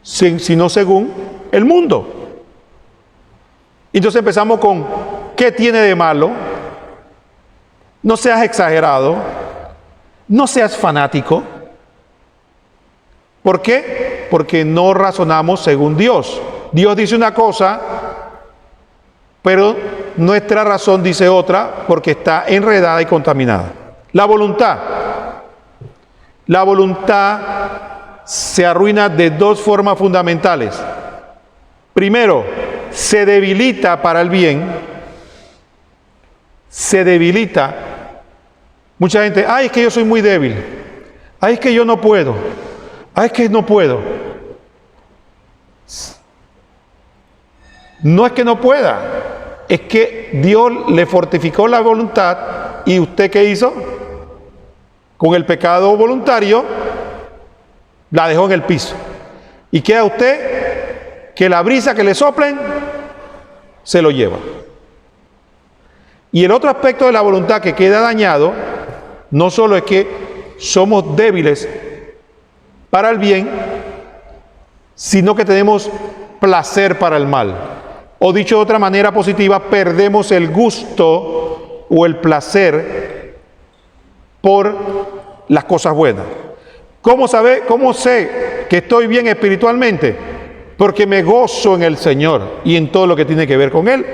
[SPEAKER 1] sino según el mundo. Entonces empezamos con ¿qué tiene de malo? No seas exagerado, no seas fanático. ¿Por qué? Porque no razonamos según Dios. Dios dice una cosa, pero nuestra razón dice otra porque está enredada y contaminada. La voluntad. La voluntad se arruina de dos formas fundamentales. Primero, se debilita para el bien. Se debilita. Mucha gente, es que yo soy muy débil. Es que yo no puedo. Es que no puedo. No es que no pueda. Es que Dios le fortificó la voluntad ¿Y usted qué hizo? Con el pecado voluntario, la dejó en el piso. Y queda usted que la brisa que le soplen, se lo lleva. Y el otro aspecto de la voluntad que queda dañado, no solo es que somos débiles para el bien, sino que tenemos placer para el mal. O dicho de otra manera positiva, perdemos el gusto o el placer por las cosas buenas. ¿Cómo sé que estoy bien espiritualmente? Porque me gozo en el Señor y en todo lo que tiene que ver con Él.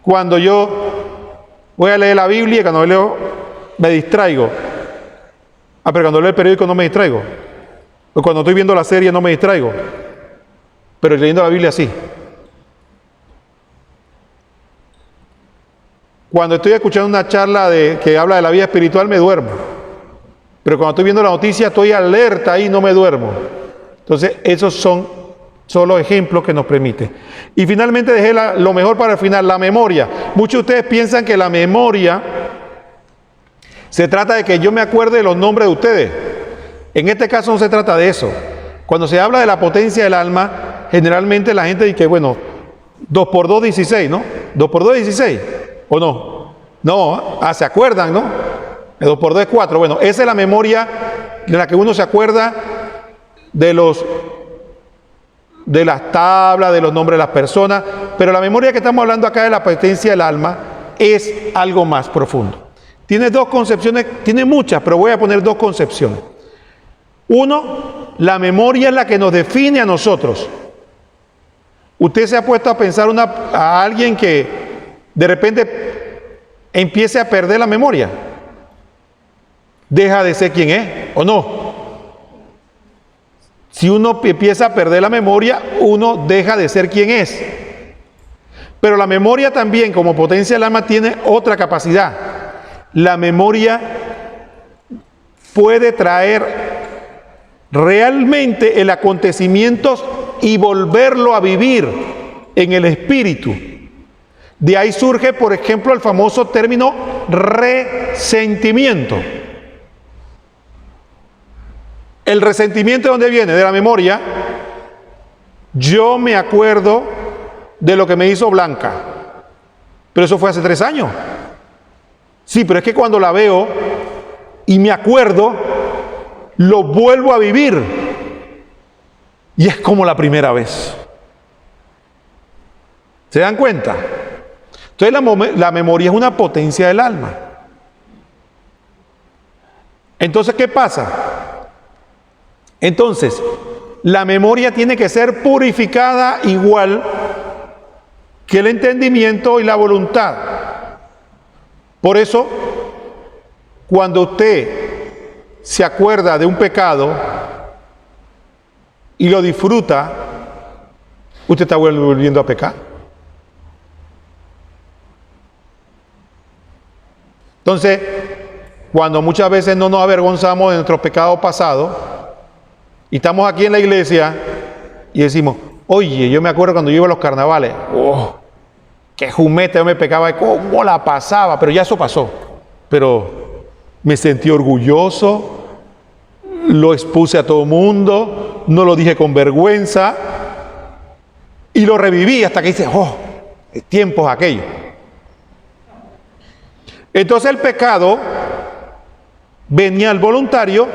[SPEAKER 1] Cuando yo voy a leer la Biblia, cuando leo, me distraigo. Pero cuando leo el periódico no me distraigo. O cuando estoy viendo la serie no me distraigo. Pero leyendo la Biblia sí. Cuando estoy escuchando una charla que habla de la vida espiritual me duermo. Pero cuando estoy viendo la noticia estoy alerta ahí y no me duermo. Entonces esos son solo ejemplos que nos permite. Y finalmente dejé lo mejor para el final, la memoria. Muchos de ustedes piensan que la memoria se trata de que yo me acuerde de los nombres de ustedes. En este caso no se trata de eso. Cuando se habla de la potencia del alma, generalmente la gente dice que, bueno, 2 por 2, 16, ¿no? 2 por 2, 16, ¿o no? No, se acuerdan, ¿no? 2 por 2 es 4. Bueno, esa es la memoria de la que uno se acuerda de las tablas, de los nombres de las personas, pero la memoria que estamos hablando acá de la potencia del alma es algo más profundo. Tiene dos concepciones, tiene muchas, pero voy a poner dos concepciones. Uno, la memoria es la que nos define a nosotros. Usted se ha puesto a pensar a alguien que de repente empiece a perder la memoria. Deja de ser quien es, ¿o no? Si uno empieza a perder la memoria, uno deja de ser quien es. Pero la memoria también, como potencia del alma, tiene otra capacidad. La memoria puede traer realmente el acontecimiento y volverlo a vivir en el espíritu. De ahí surge, por ejemplo, el famoso término resentimiento. El resentimiento, ¿de dónde viene? De la memoria. Yo me acuerdo de lo que me hizo Blanca, pero eso fue hace 3 años. Sí, pero es que cuando la veo y me acuerdo, lo vuelvo a vivir. Y es como la primera vez. ¿Se dan cuenta? Entonces la memoria es una potencia del alma. Entonces, ¿qué pasa? Entonces, la memoria tiene que ser purificada igual que el entendimiento y la voluntad. Por eso, cuando usted se acuerda de un pecado y lo disfruta, usted está volviendo a pecar. Entonces, cuando muchas veces no nos avergonzamos de nuestros pecados pasados, y estamos aquí en la iglesia y decimos, oye, yo me acuerdo cuando yo iba a los carnavales, qué jumeta yo me pecaba, cómo la pasaba, pero ya eso pasó. Pero me sentí orgulloso, lo expuse a todo el mundo, no lo dije con vergüenza y lo reviví hasta que dice, tiempos aquellos. Entonces el pecado venial voluntario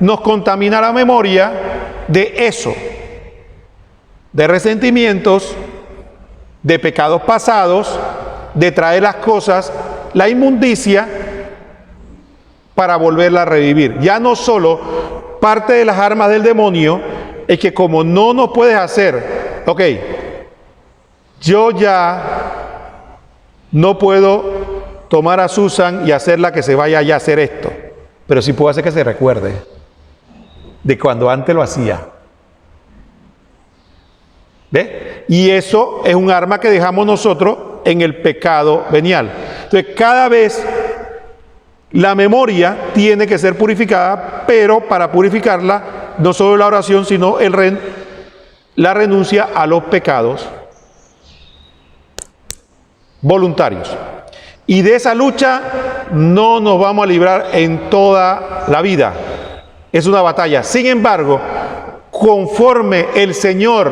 [SPEAKER 1] nos contamina la memoria de eso, de resentimientos, de pecados pasados, de traer las cosas, la inmundicia, para volverla a revivir. Ya no solo parte de las armas del demonio es que como no nos puedes hacer, yo ya no puedo tomar a Susan y hacerla que se vaya ya a hacer esto, pero sí puedo hacer que se recuerde de cuando antes lo hacía. ¿Ve? Y eso es un arma que dejamos nosotros en el pecado venial. Entonces, cada vez la memoria tiene que ser purificada, pero para purificarla, no solo la oración, sino la renuncia a los pecados voluntarios. Y de esa lucha no nos vamos a librar en toda la vida. Es una batalla. Sin embargo, conforme el Señor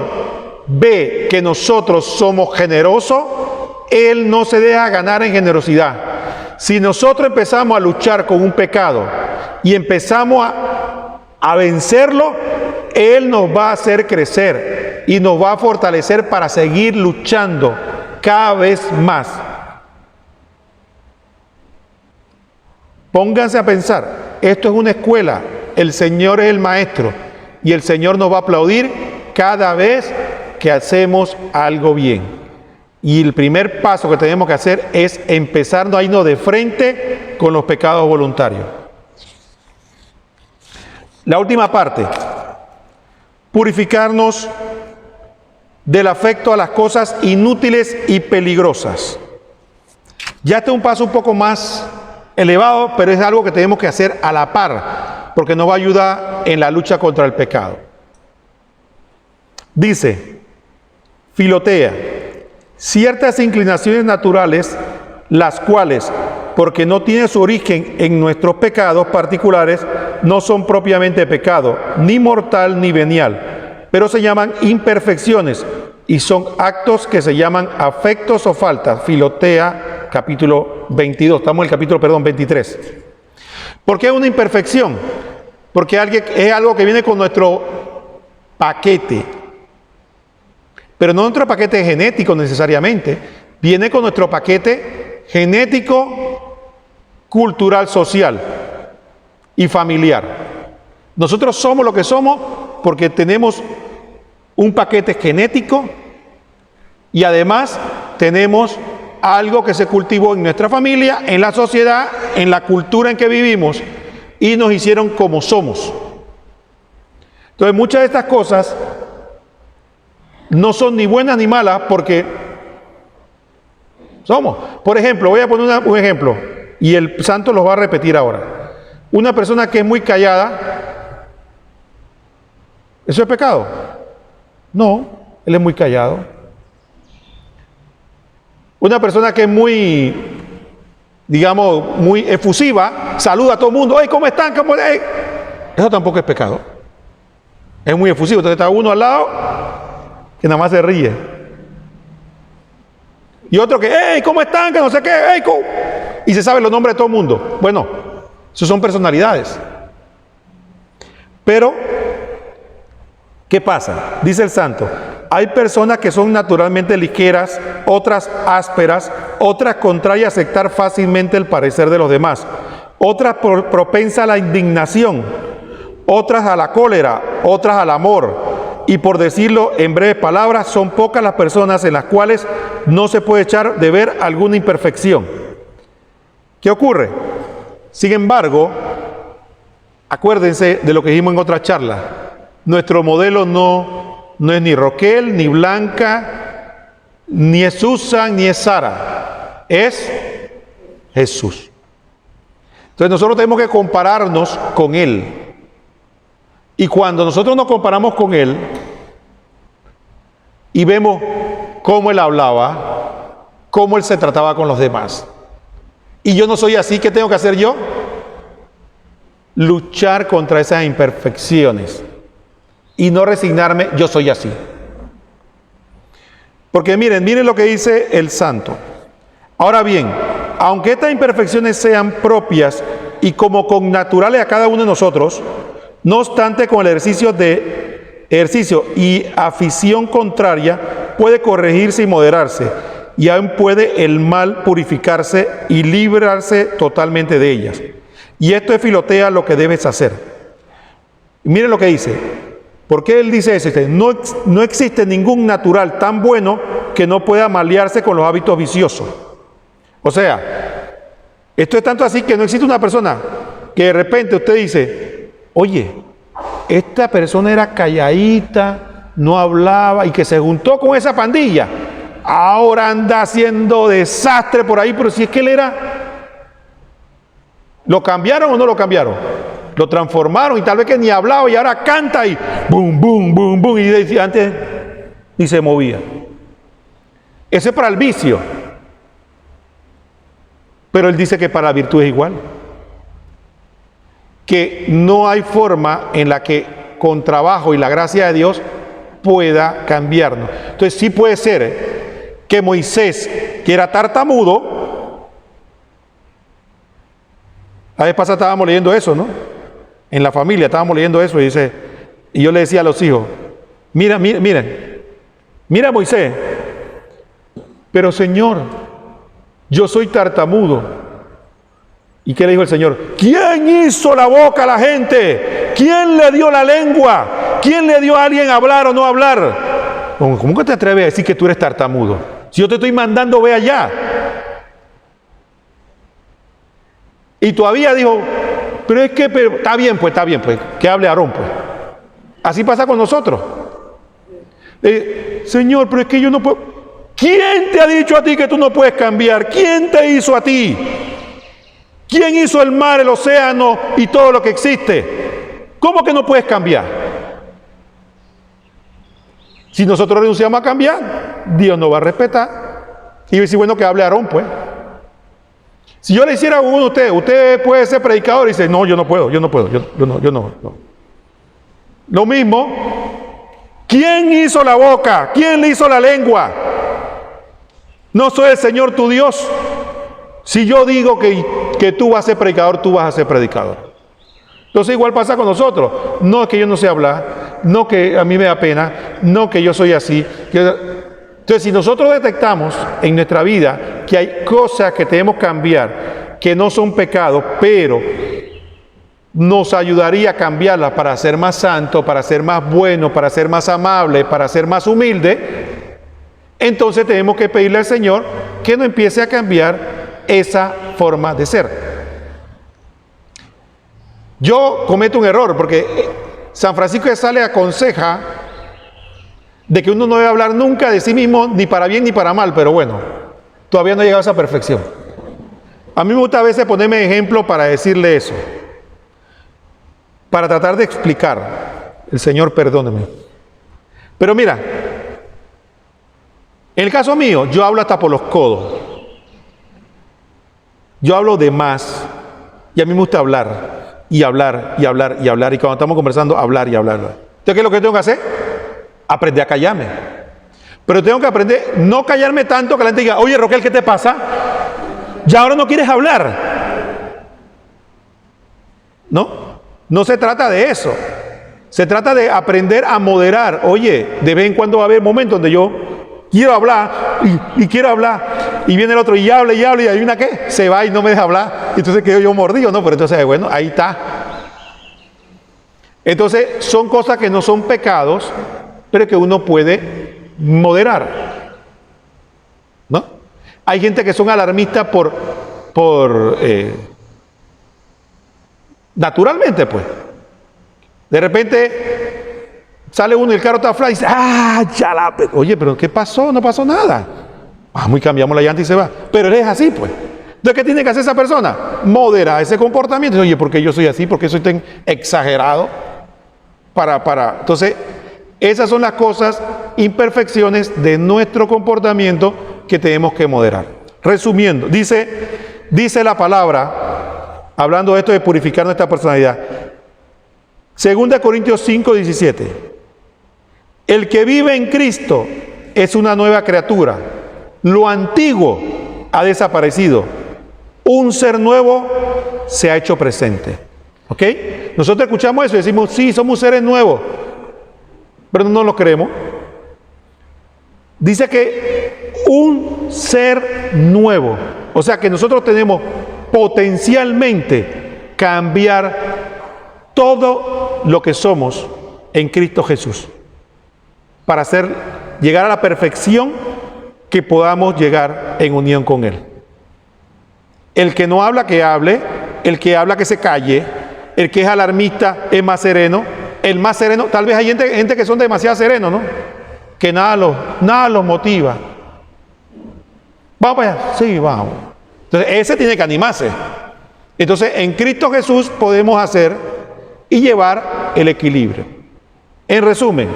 [SPEAKER 1] ve que nosotros somos generosos, Él no se deja ganar en generosidad. Si nosotros empezamos a luchar con un pecado y empezamos a vencerlo, Él nos va a hacer crecer y nos va a fortalecer para seguir luchando cada vez más. Pónganse a pensar, esto es una escuela, el Señor es el maestro y el Señor nos va a aplaudir cada vez que hacemos algo bien. Y el primer paso que tenemos que hacer es empezar a irnos de frente con los pecados voluntarios. La última parte, purificarnos del afecto a las cosas inútiles y peligrosas. Ya este es un paso un poco más elevado, pero es algo que tenemos que hacer a la par, porque nos va a ayudar en la lucha contra el pecado. Dice Filotea, ciertas inclinaciones naturales, las cuales, porque no tienen su origen en nuestros pecados particulares, no son propiamente pecado, ni mortal ni venial, pero se llaman imperfecciones y son actos que se llaman afectos o faltas. Filotea, capítulo 22, estamos en el capítulo, 23. ¿Por qué es una imperfección? Porque es algo que viene con nuestro paquete, pero no nuestro paquete genético necesariamente, viene con nuestro paquete genético, cultural, social y familiar. Nosotros somos lo que somos porque tenemos un paquete genético y además tenemos algo que se cultivó en nuestra familia, en la sociedad, en la cultura en que vivimos y nos hicieron como somos. Entonces muchas de estas cosas no son ni buenas ni malas porque somos. Por ejemplo, voy a poner un ejemplo y el santo los va a repetir ahora. Una persona que es muy callada, ¿eso es pecado? No, él es muy callado. Una persona que es muy, digamos, muy efusiva, saluda a todo el mundo, ¡hey, ¿cómo están? ¿Cómo están? Eso tampoco es pecado. Es muy efusivo. Entonces está uno al lado que nada más se ríe. Y otro que, ¡hey, ¿cómo están? Que no sé qué, ¡hey, ¿cómo? Y se sabe los nombres de todo el mundo. Bueno, esos son personalidades. Pero, ¿qué pasa? Dice el santo, hay personas que son naturalmente ligeras, otras ásperas, otras contrarias a aceptar fácilmente el parecer de los demás, otras propensas a la indignación, otras a la cólera, otras al amor. Y por decirlo en breves palabras, son pocas las personas en las cuales no se puede echar de ver alguna imperfección. ¿Qué ocurre? Sin embargo, acuérdense de lo que dijimos en otra charla. Nuestro modelo no es ni Roquel, ni Blanca, ni es Susan, ni es Sara. Es Jesús. Entonces nosotros tenemos que compararnos con Él. Y cuando nosotros nos comparamos con Él y vemos cómo Él hablaba, cómo Él se trataba con los demás, y yo no soy así, ¿qué tengo que hacer yo? Luchar contra esas imperfecciones y no resignarme, yo soy así. Porque miren lo que dice el santo. Ahora bien, aunque estas imperfecciones sean propias y como connaturales a cada uno de nosotros, no obstante, con el ejercicio y afición contraria, puede corregirse y moderarse, y aún puede el mal purificarse y librarse totalmente de ellas. Y esto es, Filotea, lo que debes hacer. Miren lo que dice. ¿Por qué él dice eso? No existe ningún natural tan bueno que no pueda malearse con los hábitos viciosos. O sea, esto es tanto así que no existe una persona que de repente usted dice, oye, esta persona era calladita, no hablaba y que se juntó con esa pandilla. Ahora anda haciendo desastre por ahí, pero si es que él era... ¿Lo cambiaron o no lo cambiaron? Lo transformaron y tal vez que ni hablaba y ahora canta y boom, boom, boom, boom, y decía antes y se movía. Ese es para el vicio. Pero él dice que para la virtud es igual. Que no hay forma en la que con trabajo y la gracia de Dios pueda cambiarnos. Entonces sí puede ser que Moisés, que era tartamudo, la vez pasada estábamos leyendo eso, ¿no? En la familia estábamos leyendo eso y yo le decía a los hijos, mira Moisés, pero Señor, yo soy tartamudo. ¿Y qué le dijo el Señor? ¿Quién hizo la boca a la gente? ¿Quién le dio la lengua? ¿Quién le dio a alguien hablar o no hablar? ¿Cómo que te atreves a decir que tú eres tartamudo? Si yo te estoy mandando, ve allá. Y todavía dijo, pero está bien, pues, que hable Aarón, pues. Así pasa con nosotros. Señor, pero es que yo no puedo. ¿Quién te ha dicho a ti que tú no puedes cambiar? ¿Quién te hizo a ti? ¿Quién hizo el mar, el océano y todo lo que existe? ¿Cómo que no puedes cambiar? Si nosotros renunciamos a cambiar, Dios nos va a respetar. Y dice, bueno, que hable Aarón, pues. Si yo le hiciera a uno de usted puede ser predicador, y dice, no, yo no puedo. Lo mismo, ¿quién hizo la boca? ¿Quién le hizo la lengua? ¿No soy el Señor tu Dios? Si yo digo que tú vas a ser predicador, tú vas a ser predicador. Entonces igual pasa con nosotros. No es que yo no sé hablar, no que a mí me da pena, no que yo soy así. Entonces si nosotros detectamos en nuestra vida que hay cosas que tenemos que cambiar, que no son pecados, pero nos ayudaría a cambiarlas para ser más santo, para ser más bueno, para ser más amable, para ser más humilde, entonces tenemos que pedirle al Señor que nos empiece a cambiar esa forma de ser. Yo cometo un error porque San Francisco de Sales aconseja de que uno no debe hablar nunca de sí mismo, ni para bien ni para mal, pero bueno, todavía no he llegado a esa perfección. A mí me gusta a veces ponerme ejemplo para decirle eso, para tratar de explicar. El Señor perdóneme. Pero mira, en el caso mío, yo hablo hasta por los codos. Yo hablo de más, y a mí me gusta hablar, y hablar, y hablar, y hablar, y cuando estamos conversando, hablar y hablar. Entonces, ¿qué es lo que tengo que hacer? Aprender a callarme. Pero tengo que aprender, no callarme tanto que la gente diga, oye, Roquel, ¿qué te pasa? Ya ahora no quieres hablar. No se trata de eso. Se trata de aprender a moderar. Oye, de vez en cuando va a haber momentos donde yo quiero hablar y quiero hablar y viene el otro y habla y hay una que se va y no me deja hablar, y entonces quedo yo mordido, ¿no? Pero entonces, bueno, ahí está. Entonces son cosas que no son pecados, pero que uno puede moderar, ¿no? Hay gente que son alarmistas naturalmente, pues. De repente sale uno y el carro está fly y dice, oye, pero ¿qué pasó? No pasó nada. Vamos y cambiamos la llanta y se va. Pero él es así, pues. Entonces, ¿qué tiene que hacer esa persona? Moderar ese comportamiento. Oye, ¿por qué yo soy así? ¿Por qué soy tan exagerado? Entonces, esas son las cosas, imperfecciones de nuestro comportamiento que tenemos que moderar. Resumiendo, dice la palabra, hablando de esto de purificar nuestra personalidad. 2 Corintios 5, 17. El que vive en Cristo es una nueva criatura. Lo antiguo ha desaparecido. Un ser nuevo se ha hecho presente. ¿Ok? Nosotros escuchamos eso y decimos, sí, somos seres nuevos. Pero no lo creemos. Dice que un ser nuevo. O sea que nosotros tenemos potencialmente cambiar todo lo que somos en Cristo Jesús, para llegar a la perfección que podamos llegar en unión con Él. El que no habla, que hable. El que habla, que se calle. El que es alarmista es más sereno. El más sereno, tal vez hay gente que son demasiado serenos, ¿no? Que nada los motiva. Vamos para allá, sí, vamos. Entonces ese tiene que animarse. Entonces en Cristo Jesús podemos hacer y llevar el equilibrio. En resumen,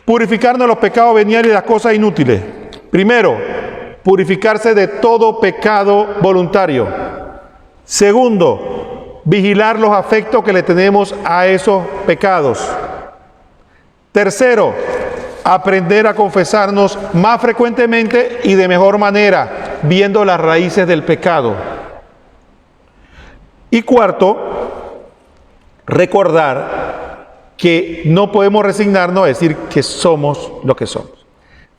[SPEAKER 1] purificarnos los pecados veniales y las cosas inútiles. Primero, purificarse de todo pecado voluntario. Segundo, vigilar los afectos que le tenemos a esos pecados. Tercero, aprender a confesarnos más frecuentemente y de mejor manera, viendo las raíces del pecado. Y cuarto, recordar que no podemos resignarnos a decir que somos lo que somos.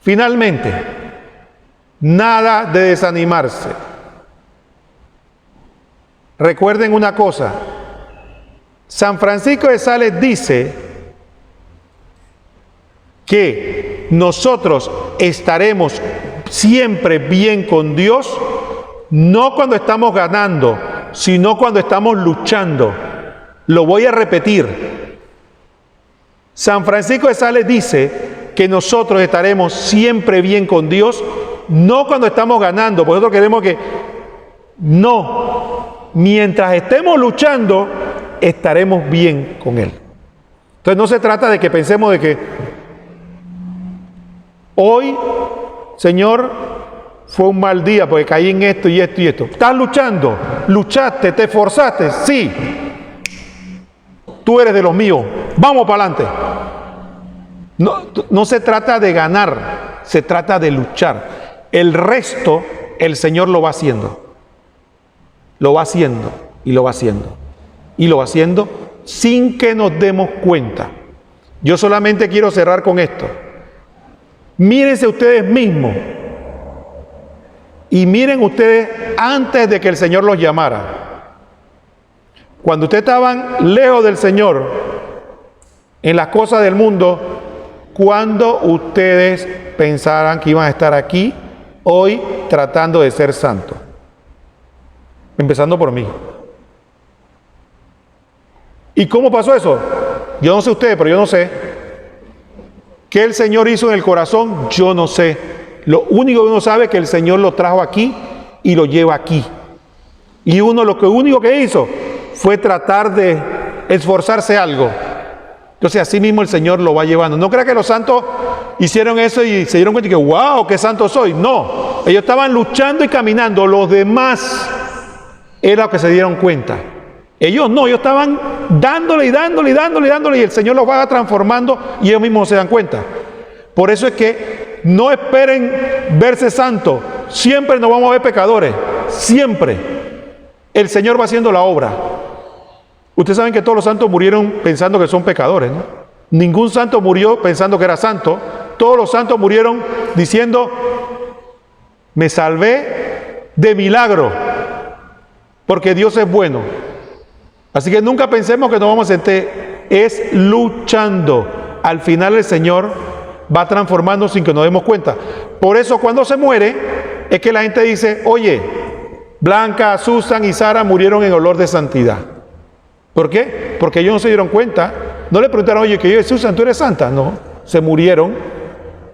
[SPEAKER 1] Finalmente, nada de desanimarse. Recuerden una cosa, San Francisco de Sales dice que nosotros estaremos siempre bien con Dios, no cuando estamos ganando, sino cuando estamos luchando. Lo voy a repetir. San Francisco de Sales dice que nosotros estaremos siempre bien con Dios, no cuando estamos ganando, porque nosotros queremos que no, mientras estemos luchando, estaremos bien con Él. Entonces no se trata de que pensemos de que hoy, Señor, fue un mal día porque caí en esto y esto y esto. ¿Estás luchando? ¿Luchaste? ¿Te esforzaste? Sí. Tú eres de los míos. Vamos para adelante. No se trata de ganar, se trata de luchar. El resto, el Señor lo va haciendo. Lo va haciendo y lo va haciendo. Y lo va haciendo sin que nos demos cuenta. Yo solamente quiero cerrar con esto. Mírense ustedes mismos. Y miren ustedes antes de que el Señor los llamara. Cuando ustedes estaban lejos del Señor, en las cosas del mundo, cuando ustedes pensaran que iban a estar aquí hoy tratando de ser santos. Empezando por mí. ¿Y cómo pasó eso? Yo no sé ustedes, pero yo no sé. ¿Qué el Señor hizo en el corazón? Yo no sé. Lo único que uno sabe es que el Señor lo trajo aquí y lo lleva aquí. Y uno lo único que hizo fue tratar de esforzarse algo. Entonces así mismo el Señor lo va llevando. No crea que los santos hicieron eso y se dieron cuenta y que wow, qué santo soy. No, ellos estaban luchando y caminando. Los demás era lo que se dieron cuenta. Ellos no, ellos estaban dándole y dándole y dándole y dándole y el Señor los va transformando y ellos mismos se dan cuenta. Por eso es que no esperen verse santos. Siempre nos vamos a ver pecadores. Siempre. El Señor va haciendo la obra. Ustedes saben que todos los santos murieron pensando que son pecadores, ¿no? Ningún santo murió pensando que era santo. Todos los santos murieron diciendo, me salvé de milagro, porque Dios es bueno. Así que nunca pensemos que nos vamos a sentir. Es luchando. Al final el Señor va transformando sin que nos demos cuenta. Por eso cuando se muere, es que la gente dice, oye, Blanca, Susan y Sara murieron en olor de santidad. ¿Por qué? Porque ellos no se dieron cuenta. No le preguntaron, oye, que yo, Susan, ¿tú eres santa? No, se murieron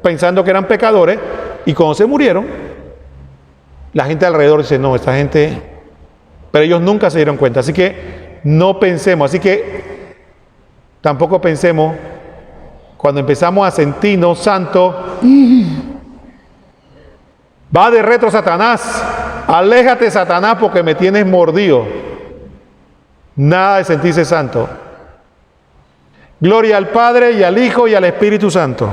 [SPEAKER 1] pensando que eran pecadores y cuando se murieron, la gente alrededor dice, no, esta gente... Pero ellos nunca se dieron cuenta. Así que no pensemos, así que tampoco pensemos cuando empezamos a sentirnos santos, va de retro Satanás, aléjate Satanás porque me tienes mordido. Nada de sentirse santo. Gloria al Padre y al Hijo y al Espíritu Santo.